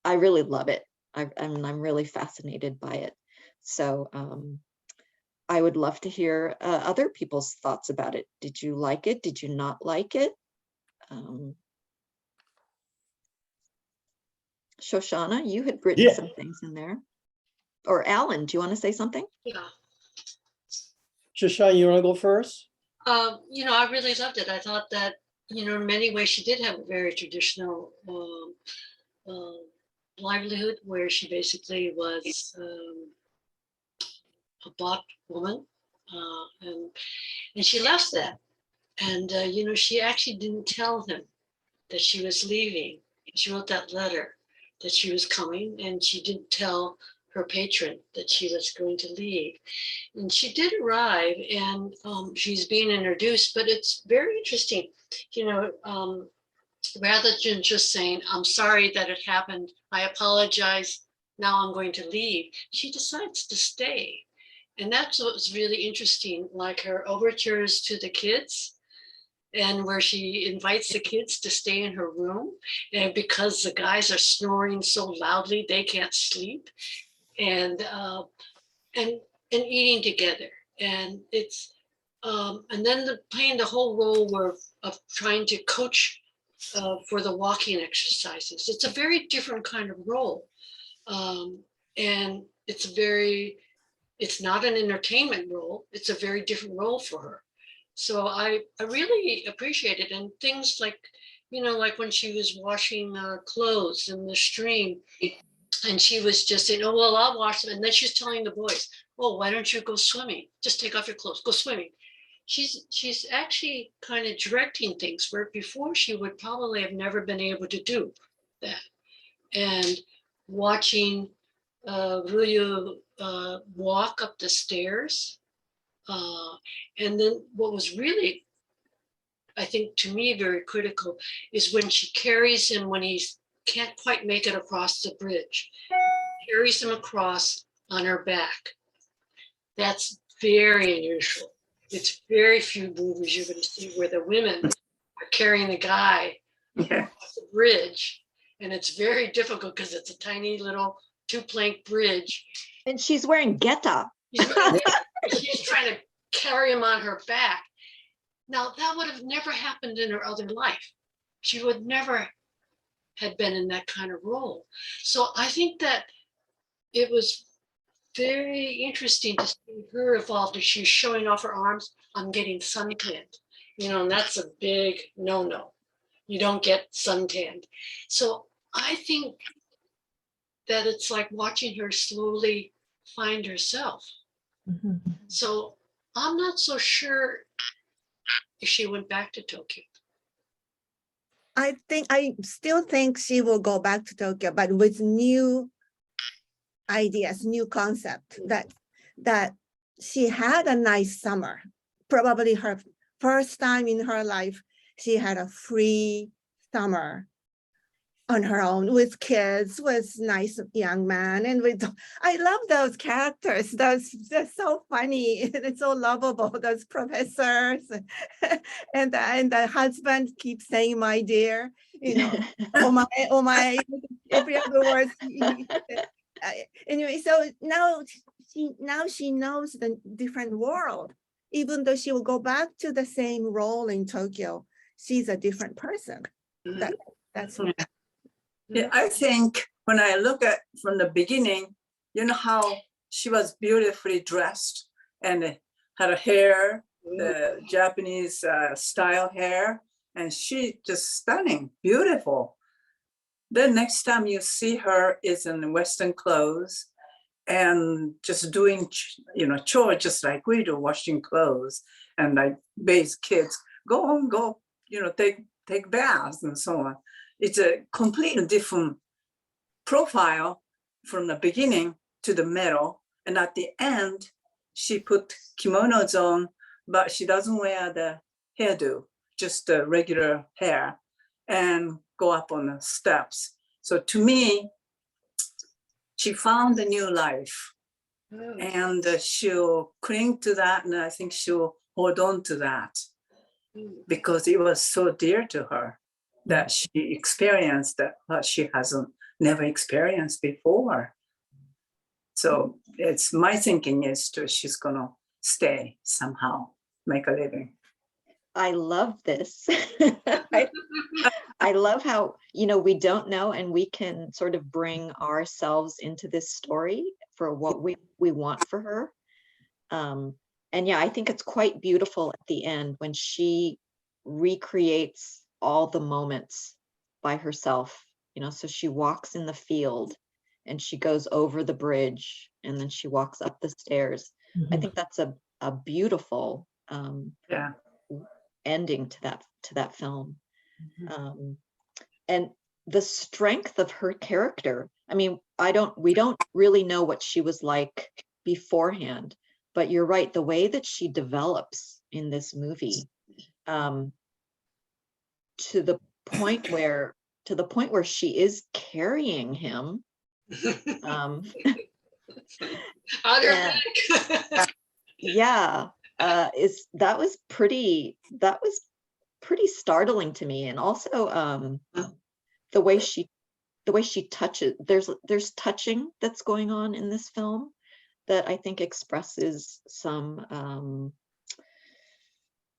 I really love it. I'm really fascinated by it. So I would love to hear other people's thoughts about it. Did you like it? Did you not like it? Shoshana, you had written Yeah. some things in there. Or Alan, do you want to say something? Yeah. Shashan, you want to go first? I really loved it. I thought that, in many ways she did have a very traditional livelihood where she basically was a bought woman. And she left that. And, she actually didn't tell him that she was leaving. She wrote that letter that she was coming, and she didn't tell her patron that she was going to leave. And she did arrive, and she's being introduced, but it's very interesting, rather than just saying, I'm sorry that it happened, I apologize, now I'm going to leave, she decides to stay. And that's what's really interesting, like her overtures to the kids, and where she invites the kids to stay in her room, and because the guys are snoring so loudly they can't sleep, and and eating together, and it's and then playing the whole role of trying to coach for the walking exercises. It's a very different kind of role, and it's not an entertainment role. It's a very different role for her. So I really appreciate it. And things like, like when she was washing clothes in the stream, and she was just saying, oh, well, I'll wash them. And then she's telling the boys, oh, why don't you go swimming? Just take off your clothes, go swimming. She's actually kind of directing things where before she would probably have never been able to do. that. And watching Ryu walk up the stairs. And then what was really, I think, to me, very critical is when she carries him when he can't quite make it across the bridge, carries him across on her back. That's very unusual. It's very few movies you're going to see where the women are carrying the guy across the bridge. And it's very difficult because it's a tiny little 2-plank bridge. And she's wearing geta. She's trying to carry him on her back. Now, that would have never happened in her other life. She would never have been in that kind of role. So I think that it was very interesting to see her evolve as she's showing off her arms. I'm getting suntanned, and that's a big no-no. You don't get suntanned. So I think that it's like watching her slowly find herself. Mm-hmm. So I'm not so sure if she went back to Tokyo. I still think she will go back to Tokyo, but with new ideas, new concept that she had a nice summer. Probably her first time in her life, she had a free summer on her own with kids, with nice young man, and I love those characters. They're so funny and so lovable. Those professors and the husband keeps saying "my dear," oh my, every other word. Anyway, so now she knows the different world. Even though she will go back to the same role in Tokyo, she's a different person. That's Yeah, I think when I look at from the beginning, how she was beautifully dressed and had a hair, the Japanese style hair, and she just stunning, beautiful. Then next time you see her is in Western clothes and just doing, chores just like we do, washing clothes and like bathe kids, go home, go, take baths and so on. It's a completely different profile from the beginning to the middle. And at the end, she put kimonos on, but she doesn't wear the hairdo, just the regular hair, and go up on the steps. So to me, she found a new life. And she'll cling to that, and I think she'll hold on to that because it was so dear to her that she experienced that what she hasn't never experienced before. So it's my thinking is she's gonna stay somehow, make a living. I love this. I love how, we don't know, and we can sort of bring ourselves into this story for what we want for her. And yeah, I think it's quite beautiful at the end when she recreates all the moments by herself, so she walks in the field and she goes over the bridge and then she walks up the stairs. I think that's a beautiful ending to that film. And the strength of her character. I mean, we don't really know what she was like beforehand, but you're right, the way that she develops in this movie, to the point where she is carrying him. On her back. Yeah, that was pretty startling to me. And also the way she touches, there's touching that's going on in this film that I think expresses some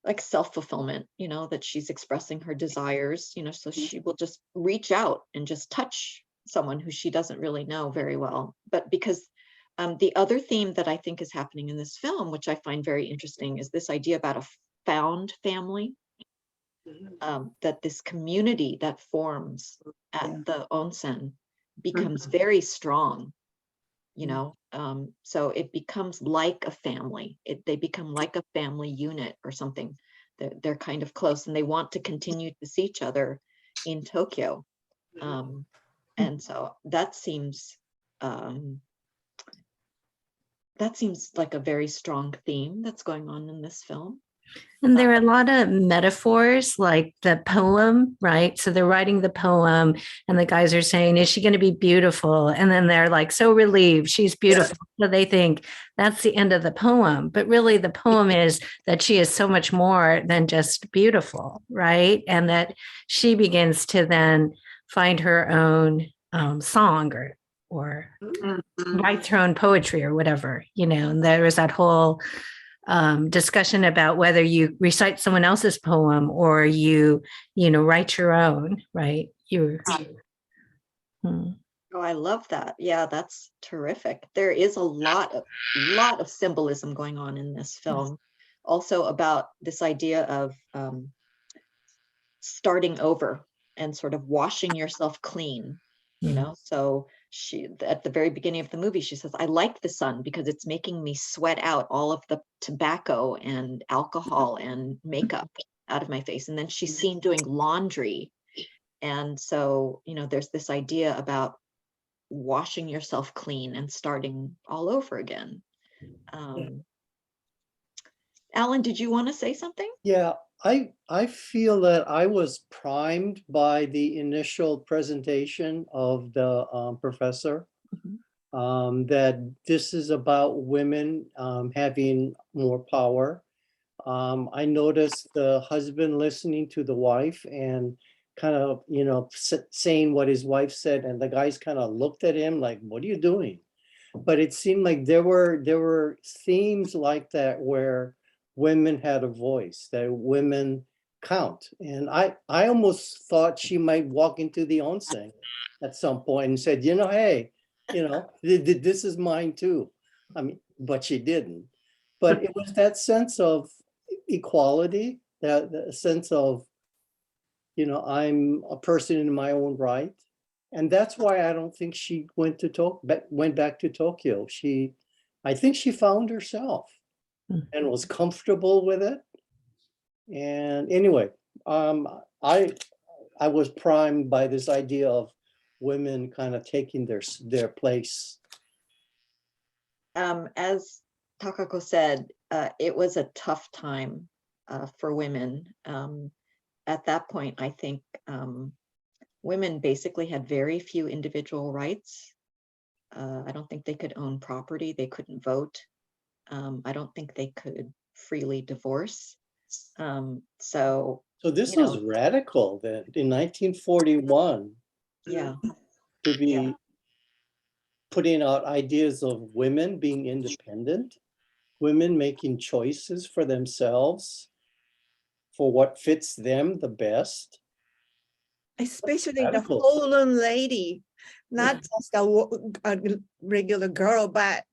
like self-fulfillment, that she's expressing her desires, so she will just reach out and just touch someone who she doesn't really know very well. But because the other theme that I think is happening in this film, which I find very interesting, is this idea about a found family, that this community that forms at the onsen becomes very strong, so it becomes like a family. They become like a family unit or something. They're kind of close and they want to continue to see each other in Tokyo. And so that seems like a very strong theme that's going on in this film. And there are a lot of metaphors, like the poem, right? So they're writing the poem, and the guys are saying, is she going to be beautiful? And then they're like, so relieved, she's beautiful. So they think that's the end of the poem. But really, the poem is that she is so much more than just beautiful, right? And that she begins to then find her own song or writes her own poetry or whatever, and there was that whole discussion about whether you recite someone else's poem or you write your own, right? Oh, I love that. Yeah, that's terrific. There is a lot of symbolism going on in this film. Also about this idea of starting over and sort of washing yourself clean, so she, at the very beginning of the movie, she says, I like the sun because it's making me sweat out all of the tobacco and alcohol and makeup out of my face. And then she's seen doing laundry. And so, there's this idea about washing yourself clean and starting all over again. Alan, did you want to say something? Yeah, I feel that I was primed by the initial presentation of the professor, that this is about women having more power. I noticed the husband listening to the wife and kind of, saying what his wife said, and the guys kind of looked at him like, what are you doing? But it seemed like there were themes like that where women had a voice, that women count. And I almost thought she might walk into the onsen at some point and said, hey, this is mine too. I mean, but she didn't. But it was that sense of equality, that sense of, I'm a person in my own right. And that's why I don't think she went back to Tokyo. I think she found herself and was comfortable with it. And anyway, I was primed by this idea of women kind of taking their place. As Takako said, it was a tough time for women. At that point, I think women basically had very few individual rights. I don't think they could own property. They couldn't vote. I don't think they could freely divorce. So this was radical then in 1941. Yeah. To be putting out ideas of women being independent, women making choices for themselves, for what fits them the best. Especially the fallen lady, not just a regular girl, but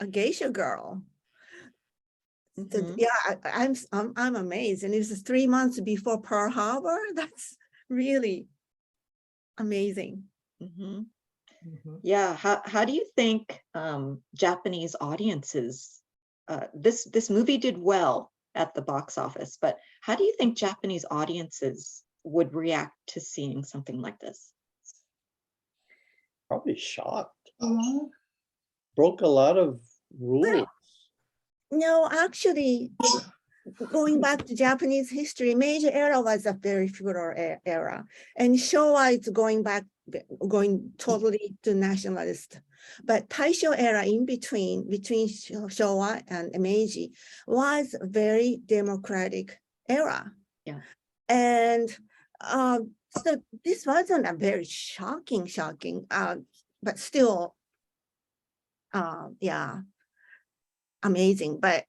a geisha girl. Yeah, I'm amazed. And it was 3 months before Pearl Harbor. That's really amazing. Yeah. How do you think Japanese audiences, this movie did well at the box office, but how do you think Japanese audiences would react to seeing something like this? Probably shocked. Broke a lot of rules. No, actually, going back to Japanese history, Meiji era was a very feudal era, and Showa is going totally to nationalist. But Taisho era in between Showa and Meiji was a very democratic era. Yeah. And so this wasn't a very shocking, but still, yeah, amazing. But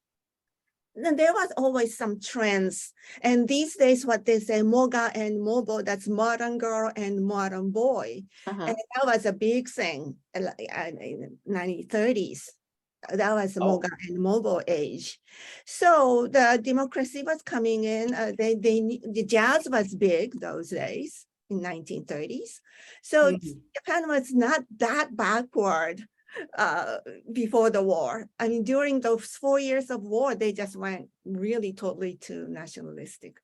then there was always some trends. And these days, what they say, moga and mobo, that's modern girl and modern boy. And that was a big thing in the 1930s. That was the moga and mobo age. So the democracy was coming in. The jazz was big those days in 1930s. So Japan was not that backward before the war. I mean, during those 4 years of war, they just went really totally to nationalistic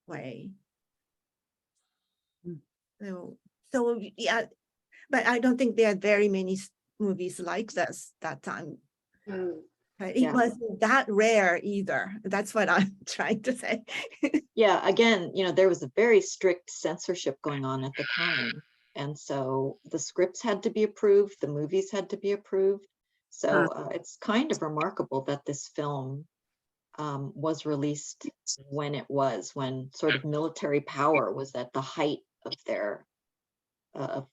way. So yeah, but I don't think there are very many movies like this that time. Mm. It Yeah. wasn't that rare either. That's what I'm trying to say. Yeah, again, there was a very strict censorship going on at the time. And so the scripts had to be approved, the movies had to be approved. So it's kind of remarkable that this film was released when it was, when sort of military power was at the height of their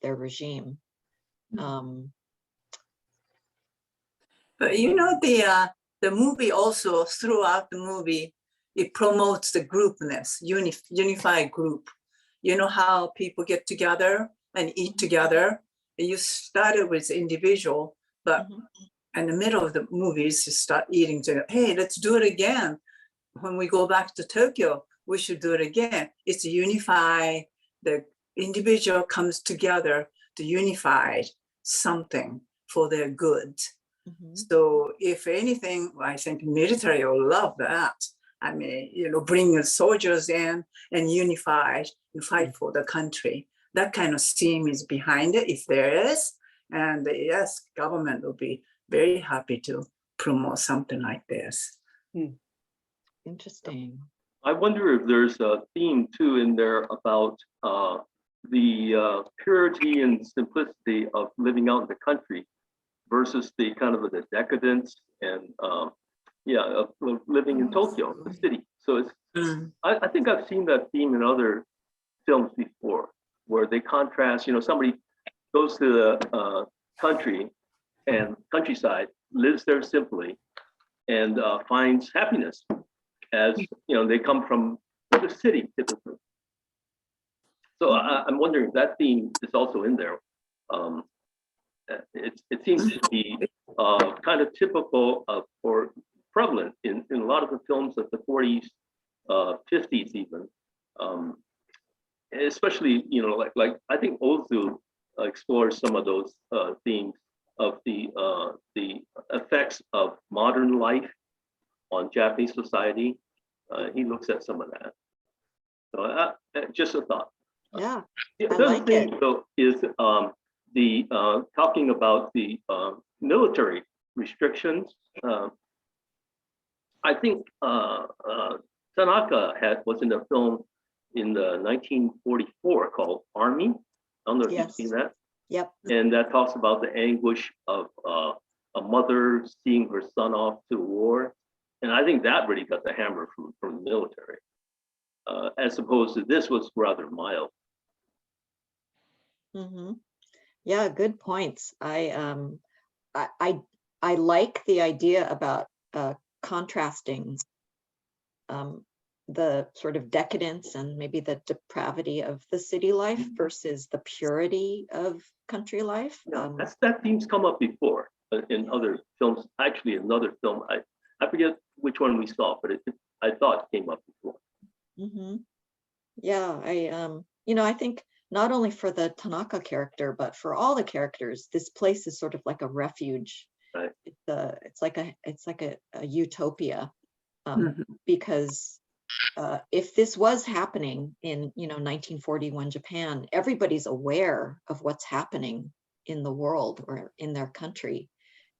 regime. But the movie also, throughout the movie, it promotes the groupness, unified group. You know how people get together and eat together? You started with individual, but in the middle of the movies, you start eating together. Hey, let's do it again. When we go back to Tokyo, we should do it again. It's unified. The individual comes together to unify something for their good. So if anything, I think military will love that. I mean, bring the soldiers in and unify and fight for the country. That kind of theme is behind it, if there is. And yes, government will be very happy to promote something like this. Interesting. I wonder if there's a theme too in there about the purity and simplicity of living out in the country versus the kind of the decadence and of living in Tokyo, the city. So it's I think I've seen that theme in other films before, where they contrast. Somebody goes to the country and countryside, lives there simply, and finds happiness as they come from the city typically. So I'm wondering if that theme is also in there. It seems to be kind of typical or prevalent in a lot of the films of the 40s, 50s even, especially like I think Ozu explores some of those themes of the effects of modern life on Japanese society. He looks at some of that. So just a thought. Yeah, The I other like thing it. though is the talking about the military restrictions. I think Tanaka was in a film in the 1944 called Army. I don't know if you've seen that. Yep. And that talks about the anguish of a mother seeing her son off to war. And I think that really got the hammer from the military, as opposed to this was rather mild. Yeah, good points. I like the idea about contrasting the sort of decadence and maybe the depravity of the city life versus the purity of country life. That theme's come up before in other films. Actually, another film, I forget which one we saw, but I thought it came up before. Yeah, I think not only for the Tanaka character, but for all the characters, this place is sort of like a refuge. Right. It's like a utopia, because if this was happening in 1941 Japan, everybody's aware of what's happening in the world or in their country,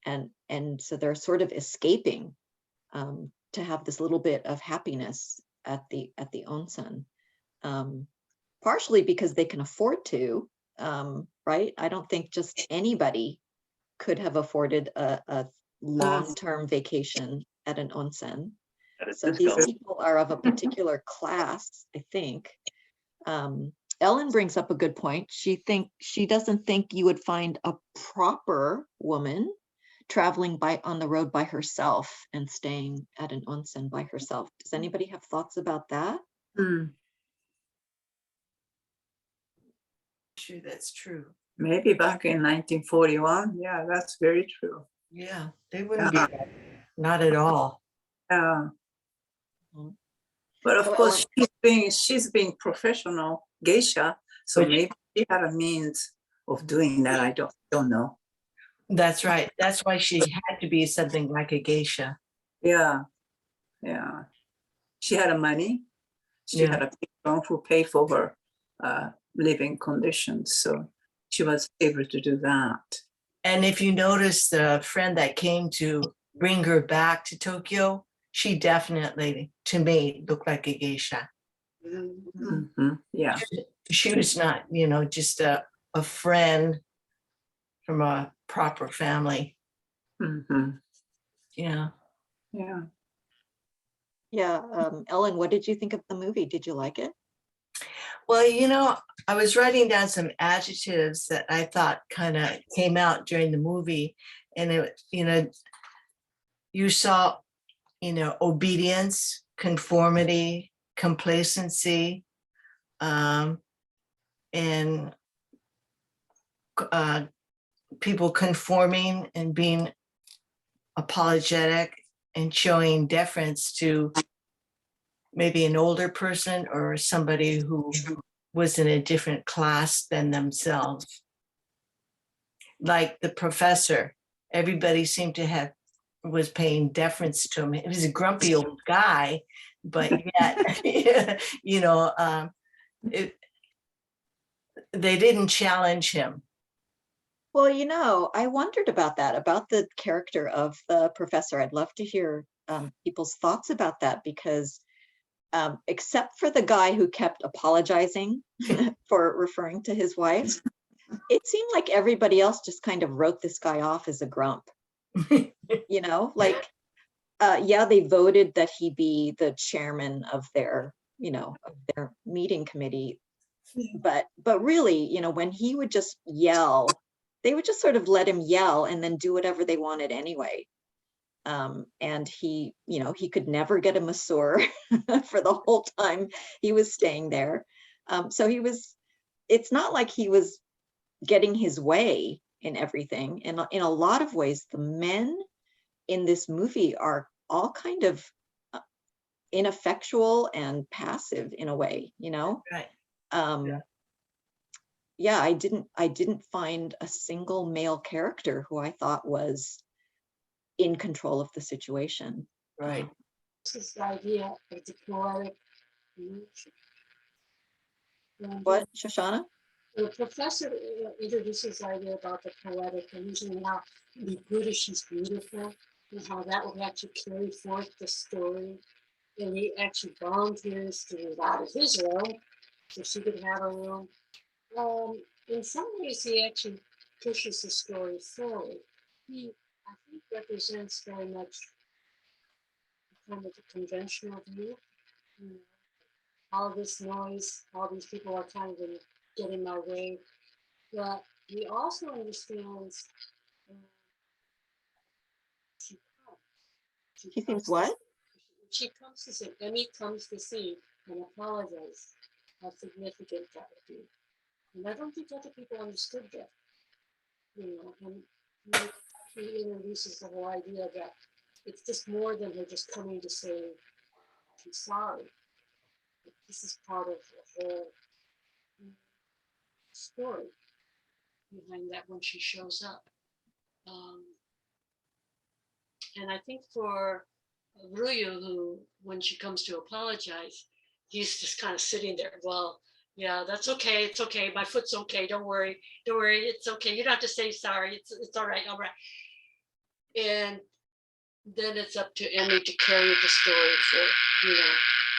and so they're sort of escaping to have this little bit of happiness at the onsen, partially because they can afford to, right? I don't think just anybody could have afforded a long-term vacation at an onsen. So these people are of a particular class, I think. Ellen brings up a good point. She doesn't think you would find a proper woman traveling on the road by herself and staying at an onsen by herself. Does anybody have thoughts about that? Sure, that's true. Maybe back in 1941. Yeah, that's very true. Yeah, they wouldn't be not at all. But of course, she's being professional geisha, so maybe she had a means of doing that. I don't know. That's right. That's why she had to be something like a geisha. Yeah. She had a money. She had a patron who paid for her living conditions. So she was able to do that. And if you notice the friend that came to bring her back to Tokyo, she definitely, to me, looked like a geisha. Yeah. She was not, just a friend from a proper family. Yeah. Yeah. Yeah, Ellen, what did you think of the movie? Did you like it? Well, I was writing down some adjectives that I thought kind of came out during the movie, and you saw, obedience, conformity, complacency, and people conforming and being apologetic and showing deference to maybe an older person or somebody who was in a different class than themselves. Like the professor, everybody seemed to was paying deference to him. He was a grumpy old guy, but yet, they didn't challenge him. Well, I wondered about that, about the character of the professor. I'd love to hear people's thoughts about that, because except for the guy who kept apologizing for referring to his wife, it seemed like everybody else just kind of wrote this guy off as a grump. Yeah, they voted that he be the chairman of their, of their meeting committee. But really, when he would just yell, they would just sort of let him yell and then do whatever they wanted anyway. And he could never get a masseur for the whole time he was staying there. So it's not like he was getting his way in everything. And in a lot of ways, the men in this movie are all kind of ineffectual and passive in a way, Right. Yeah, I didn't find a single male character who I thought was in control of the situation. Right. This is the idea of the poetic illusion. What, Shoshana? The professor introduces the idea about the poetic illusion and how the British is beautiful and how that will actually carry forth the story. And he actually volunteers to move out of his room so she could have a room. In some ways, he actually pushes the story forward. He, I think, represents very much kind of the conventional view. All this noise, all these people are kind of getting in my way. But he also understands she comes. He thinks what? She comes to see, Emmy comes to see and apologize, how significant that would be. And I don't think other people understood that. And he introduces the whole idea that it's just more than her just coming to say she's sorry. This is part of the whole story behind that when she shows up. And I think for Ryu, who, when she comes to apologize, he's just kind of sitting there. Well, yeah, that's okay. It's okay. My foot's okay. Don't worry. Don't worry. It's okay. You don't have to say sorry. It's all right. All right. And then it's up to Emmy to carry the story for,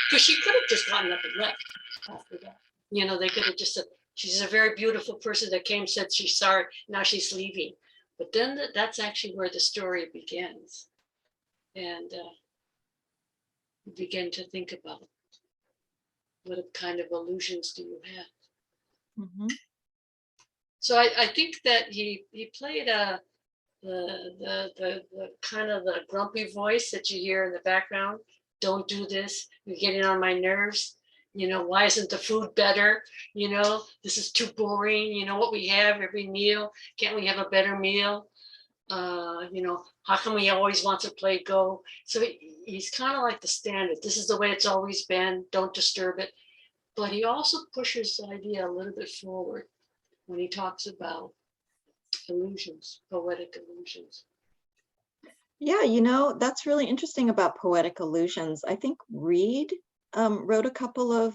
because she could have just gotten up and left after that. They could have just said, she's a very beautiful person that came, said she's sorry. Now she's leaving. But then that's actually where the story begins. And you begin to think about what kind of illusions do you have. Mm-hmm. So I think that he played the kind of the grumpy voice that you hear in the background. Don't do this. You're getting on my nerves. Why isn't the food better? This is too boring. What we have every meal. Can't we have a better meal? How come he always wants to play go? So he's kind of like the standard. This is the way it's always been. Don't disturb it. But he also pushes the idea a little bit forward when he talks about illusions, poetic illusions. Yeah, that's really interesting about poetic illusions. I think Reed wrote a couple of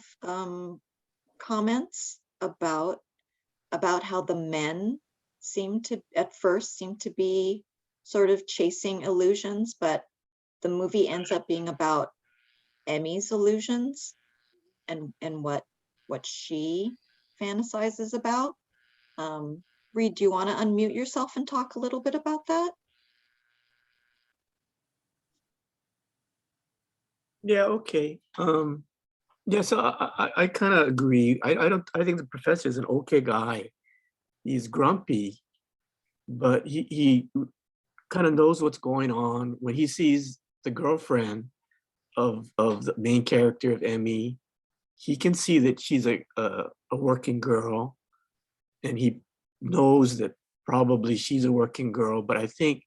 comments about how the men at first seem to be sort of chasing illusions, but the movie ends up being about Emmy's illusions and what she fantasizes about. Reed, do you want to unmute yourself and talk a little bit about that? Yeah, okay. Yeah, so I kind of agree. I think the professor is an okay guy. He's grumpy, but he kind of knows what's going on. When he sees the girlfriend of the main character of Emmy, he can see that she's a working girl, and he knows that probably she's a working girl, but I think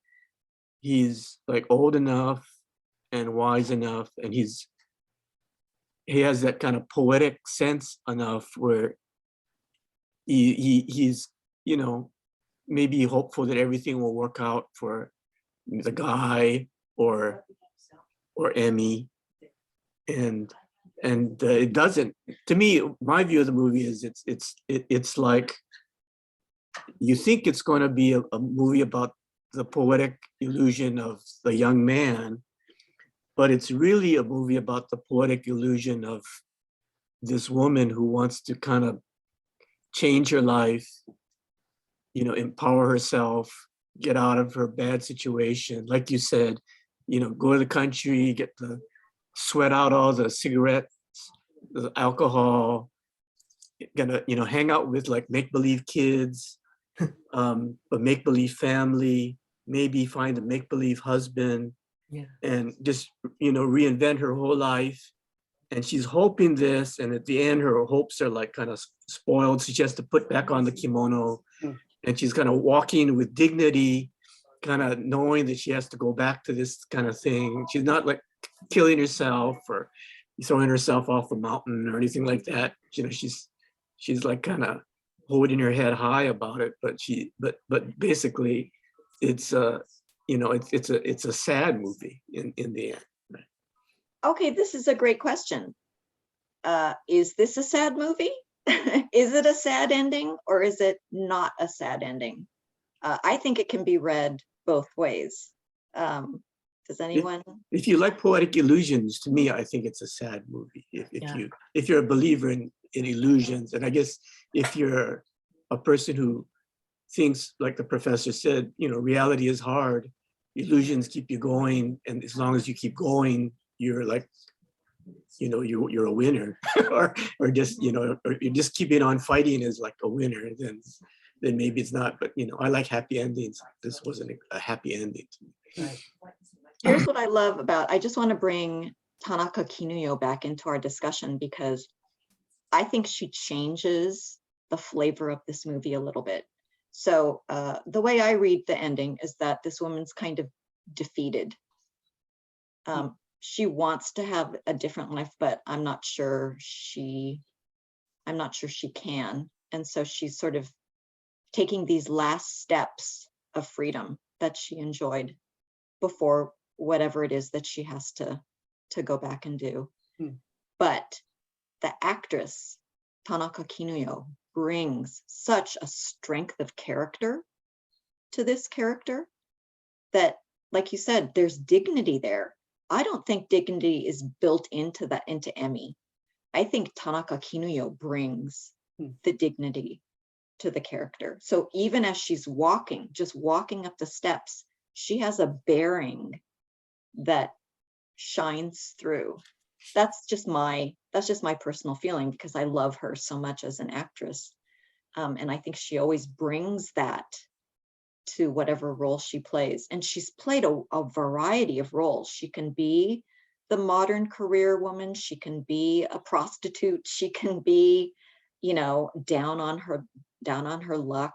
he's like old enough and wise enough, and he has that kind of poetic sense enough where he's, you know, maybe hopeful that everything will work out for the guy or Emmy, and it doesn't. To me, my view of the movie is it's like you think it's going to be a movie about the poetic illusion of the young man, but it's really a movie about the poetic illusion of this woman who wants to kind of change her life, you know, empower herself, get out of her bad situation. Like you said, you know, go to the country, get the sweat out all the cigarettes, the alcohol, gonna, you know, hang out with like make-believe kids, a make-believe family, maybe find a make-believe husband, and just, you know, reinvent her whole life. And she's hoping this, and at the end, her hopes are like kind of spoiled. She has to put back on the kimono, and she's kind of walking with dignity, kind of knowing that she has to go back to this kind of thing. She's not like killing herself or throwing herself off the mountain or anything like that. You know, she's like kind of holding her head high about it. But basically, it's you know, it's a sad movie in the end. Okay, this is a great question. Is this a sad movie? Is it a sad ending, or is it not a sad ending? I think it can be read both ways. Does anyone? If you like poetic illusions, to me, I think it's a sad movie. If you're a believer in illusions, and I guess if you're a person who thinks, like the professor said, you know, reality is hard, illusions keep you going, and as long as you keep going, you're like, you know, you're a winner, or just, you know, or you're just keeping on fighting as like a winner. Then maybe it's not. But you know, I like happy endings. This wasn't a happy ending to me. Right. Here's what I love about. I just want to bring Tanaka Kinuyo back into our discussion because I think she changes the flavor of this movie a little bit. So the way I read the ending is that this woman's kind of defeated. She wants to have a different life, but I'm not sure she can. And so she's sort of taking these last steps of freedom that she enjoyed before whatever it is that she has to go back and do. But the actress, Tanaka Kinuyo, brings such a strength of character to this character that, like you said, there's dignity there. I don't think dignity is built into Emmy. I think Tanaka Kinuyo brings the dignity to the character. So even as she's just walking up the steps, she has a bearing that shines through. That's just my personal feeling because I love her so much as an actress. And I think she always brings that to whatever role she plays. And she's played a variety of roles. She can be the modern career woman. She can be a prostitute. She can be, you know, down on her luck,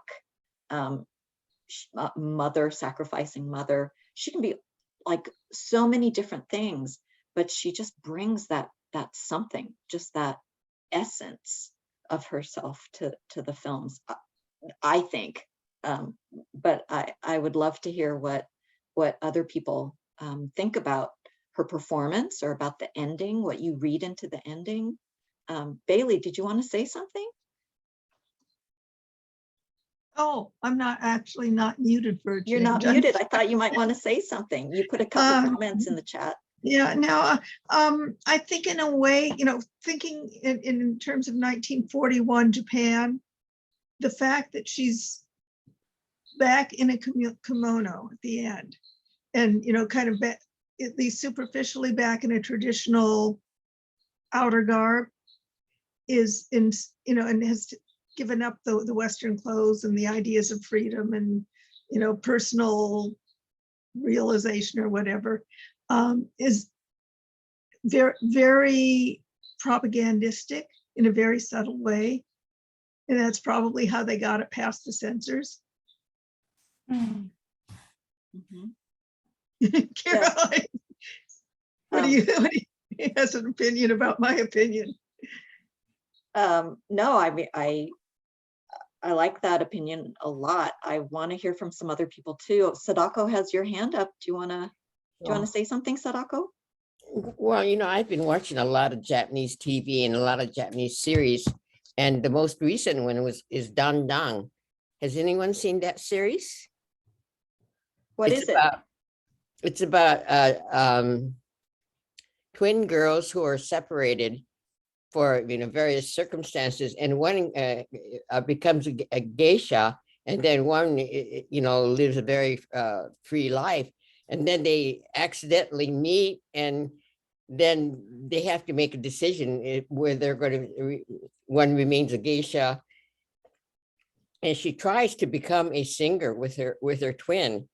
mother, sacrificing mother. She can be like so many different things, but she just brings that something, just that essence of herself to the films, I think. But I would love to hear what other people think about her performance or about the ending, what you read into the ending. Bailey, did you want to say something? Oh, I'm not actually not muted for a You're change. not I'm- muted. I thought you might want to say something. You put a couple comments in the chat. Yeah, no, I think in a way, thinking in terms of 1941 Japan, the fact that she's back in a kimono at the end, and kind of back, at least superficially back in a traditional outer garb, is in and has given up the Western clothes and the ideas of freedom and personal realization or whatever, is very, very propagandistic in a very subtle way. And that's probably how they got it past the censors. Mhm. Caroline, what do you he has an opinion about my opinion? No, I mean, I like that opinion a lot. I want to hear from some other people too. Sadako has your hand up. Do you want to say something, Sadako? Well, I've been watching a lot of Japanese TV and a lot of Japanese series, and the most recent one is Dan Dan. Has anyone seen that series? What is it? It's about twin girls who are separated for various circumstances, and one becomes a geisha, and then one lives a very free life, and then they accidentally meet, and then they have to make a decision where they're going to one remains a geisha, and she tries to become a singer with her twin,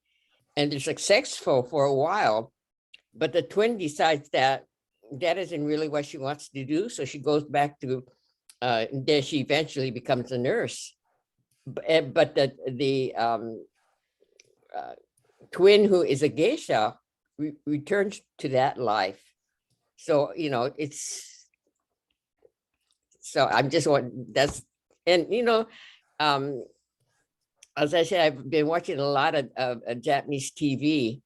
and they're successful for a while, but the twin decides that isn't really what she wants to do, so she goes back to then she eventually becomes a nurse, but the twin who is a geisha returns to that life. So it's, so I'm just that's, and as I said, I've been watching a lot of Japanese TV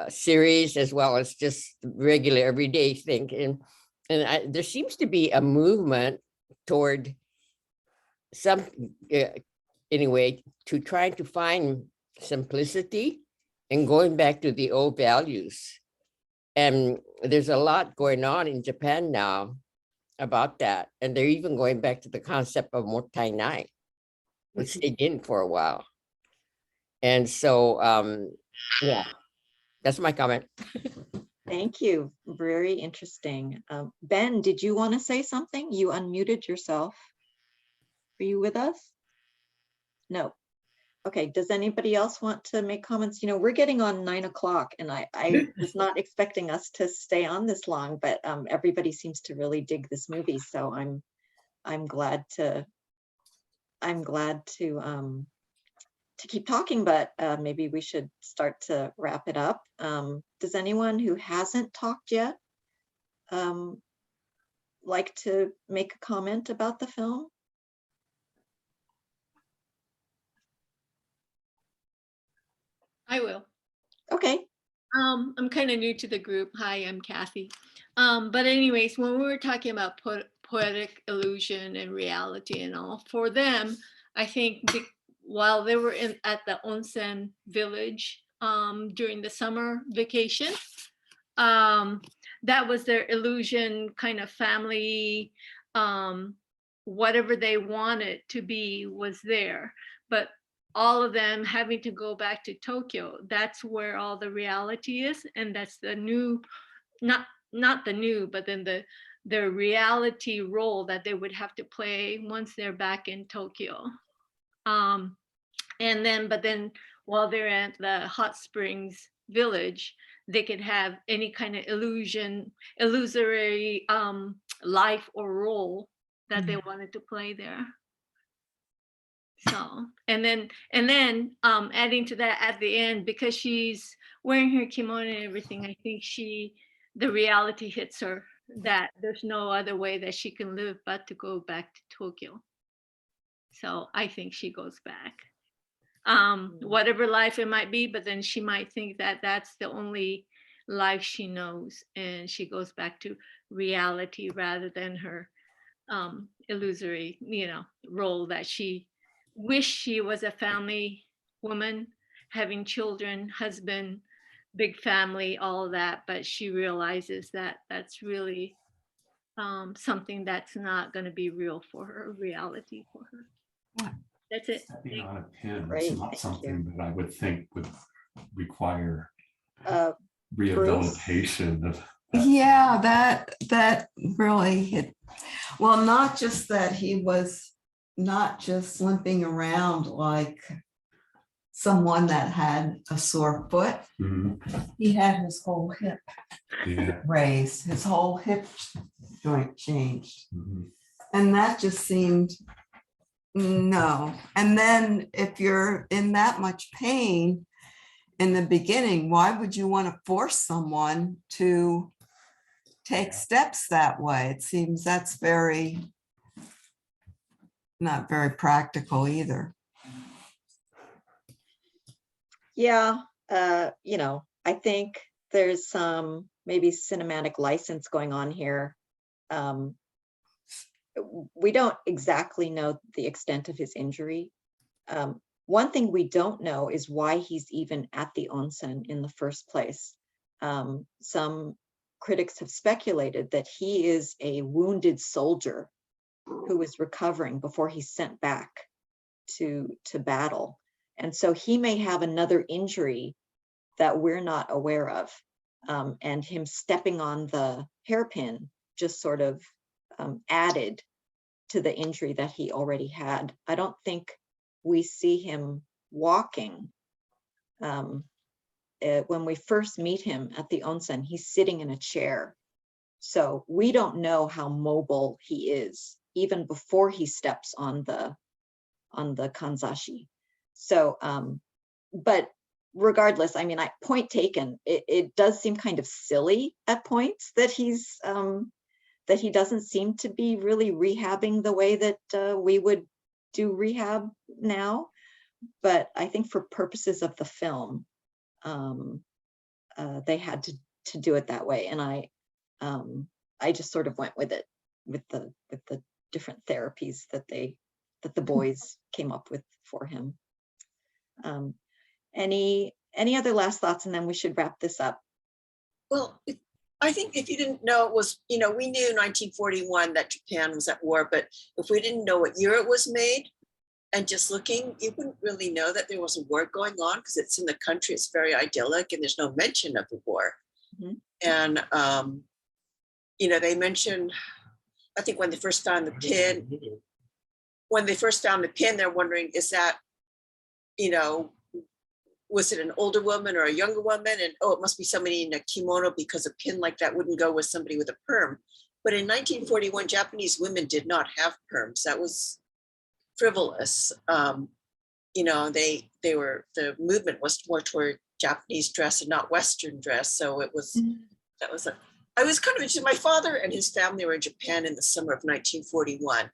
series, as well as just regular everyday thing, and there seems to be a movement toward some anyway, to trying to find simplicity and going back to the old values. And there's a lot going on in Japan now about that, and they're even going back to the concept of mottainai, which they didn't for a while. And so yeah, that's my comment. Thank you. Very interesting. Ben, did you want to say something? You unmuted yourself. Are you with us? No. Okay. Does anybody else want to make comments? We're getting on 9 o'clock, and I was not expecting us to stay on this long, but everybody seems to really dig this movie. So I'm glad to keep talking, but maybe we should start to wrap it up. Does anyone who hasn't talked yet like to make a comment about the film? I will. Okay. I'm kind of new to the group. Hi, I'm Kathy. But anyways, when we were talking about poetic illusion and reality and all, for them, I think while they were at the onsen village during the summer vacation, that was their illusion, kind of family, whatever they wanted to be was there. But all of them having to go back to Tokyo, that's where all the reality is. And that's the new, not the new, but then the reality role that they would have to play once they're back in Tokyo. But then while they're at the hot springs village, they could have any kind of illusory life or role that they wanted to play there. So, and then adding to that at the end, because she's wearing her kimono and everything, I think the reality hits her that there's no other way that she can live but to go back to Tokyo. So I think she goes back. Whatever life it might be, but then she might think that that's the only life she knows, and she goes back to reality rather than her illusory, role that she wish she was a family woman, having children, husband, big family, all of that, but she realizes that that's really something that's not going to be real for her, reality for her. That's it. Stepping on a pin, Great, it's not thank something that I would think would require Bruce? rehabilitation of. Yeah, that really hit. Well, not just that he was not just limping around like someone that had a sore foot. He had his whole hip raised, his whole hip joint changed. And that just seemed, no. And then if you're in that much pain in the beginning, why would you want to force someone to take steps that way? It seems that's not very practical either. Yeah, you know, I think there's some maybe cinematic license going on here. We don't exactly know the extent of his injury. One thing we don't know is why he's even at the onsen in the first place. Some critics have speculated that he is a wounded soldier who is recovering before he's sent back to battle. And so he may have another injury that we're not aware of. And him stepping on the hairpin just sort of added to the injury that he already had. I don't think we see him walking. When we first meet him at the onsen, he's sitting in a chair. So we don't know how mobile he is, even before he steps on the kanzashi. So, but regardless, I mean, point taken, it does seem kind of silly at points that he's, that he doesn't seem to be really rehabbing the way that we would do rehab now. But I think for purposes of the film, they had to do it that way. And I just sort of went with it, with the different therapies that the boys came up with for him. Any other last thoughts, and then we should wrap this up. Well, I think if you didn't know it was, we knew 1941 that Japan was at war, but if we didn't know what year it was made, and just looking, you wouldn't really know that there was a war going on, because it's in the country, it's very idyllic, and there's no mention of the war. And, they mentioned, I think when they first found the pin, they're wondering, is that, was it an older woman or a younger woman? And, oh, it must be somebody in a kimono, because a pin like that wouldn't go with somebody with a perm. But in 1941, Japanese women did not have perms. That was frivolous. The movement was more toward Japanese dress and not Western dress. So it was, I was kind of interested. My father and his family were in Japan in the summer of 1941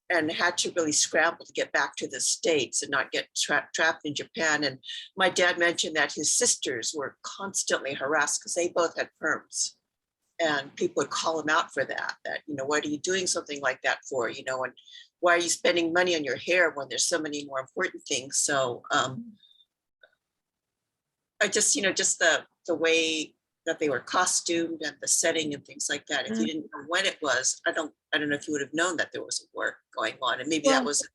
and had to really scramble to get back to the States and not get trapped in Japan. And my dad mentioned that his sisters were constantly harassed because they both had perms. And people would call him out for that, what are you doing something like that for, and why are you spending money on your hair when there's so many more important things? So I just, just the way that they were costumed and the setting and things like that. If you didn't know when it was, I don't know if you would have known that there was a war going on, and maybe that was an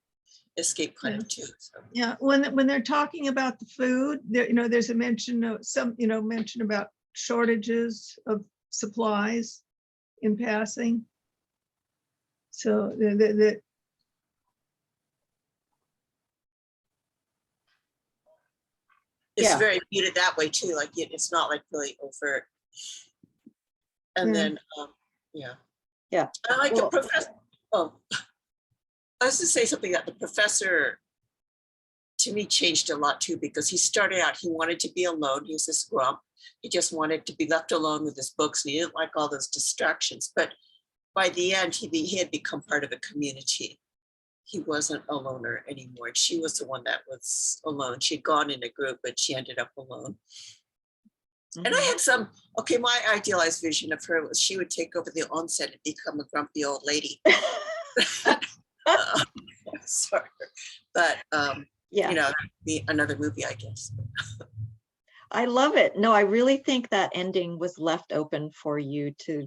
escape kind of too. So. Yeah, when they're talking about the food, there, there's a mention of mention about shortages of supplies in passing. So it's very muted that way too. Like it's not like really overt. And then, I like the professor. Oh, I was to say something that the professor, to me, changed a lot too, because he started out, he wanted to be alone. He was this grump. He just wanted to be left alone with his books, and he didn't like all those distractions. But by the end, he had become part of a community. He wasn't a loner anymore. She was the one that was alone. She'd gone in a group, but she ended up alone. And I had my idealized vision of her was she would take over the onset and become a grumpy old lady. Sorry. But Yeah. you know, another movie, I guess. I love it. No, I really think that ending was left open for you to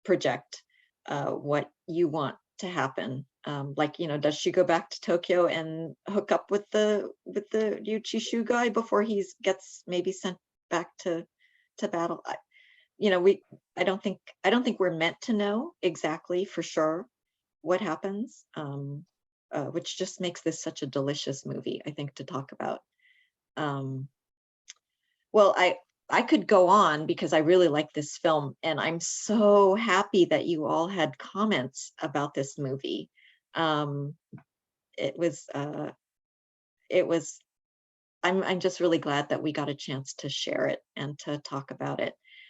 project what you want to happen. Like, you know, does she go back to Tokyo and hook up with the Yuchishu guy before he gets maybe sent back to battle? You know, I don't think we're meant to know exactly for sure what happens, which just makes this such a delicious movie, I think, to talk about. Well, I could go on because I really like this film, and I'm so happy that you all had comments about this movie. It was I'm just really glad that we got a chance to share it and to talk about it.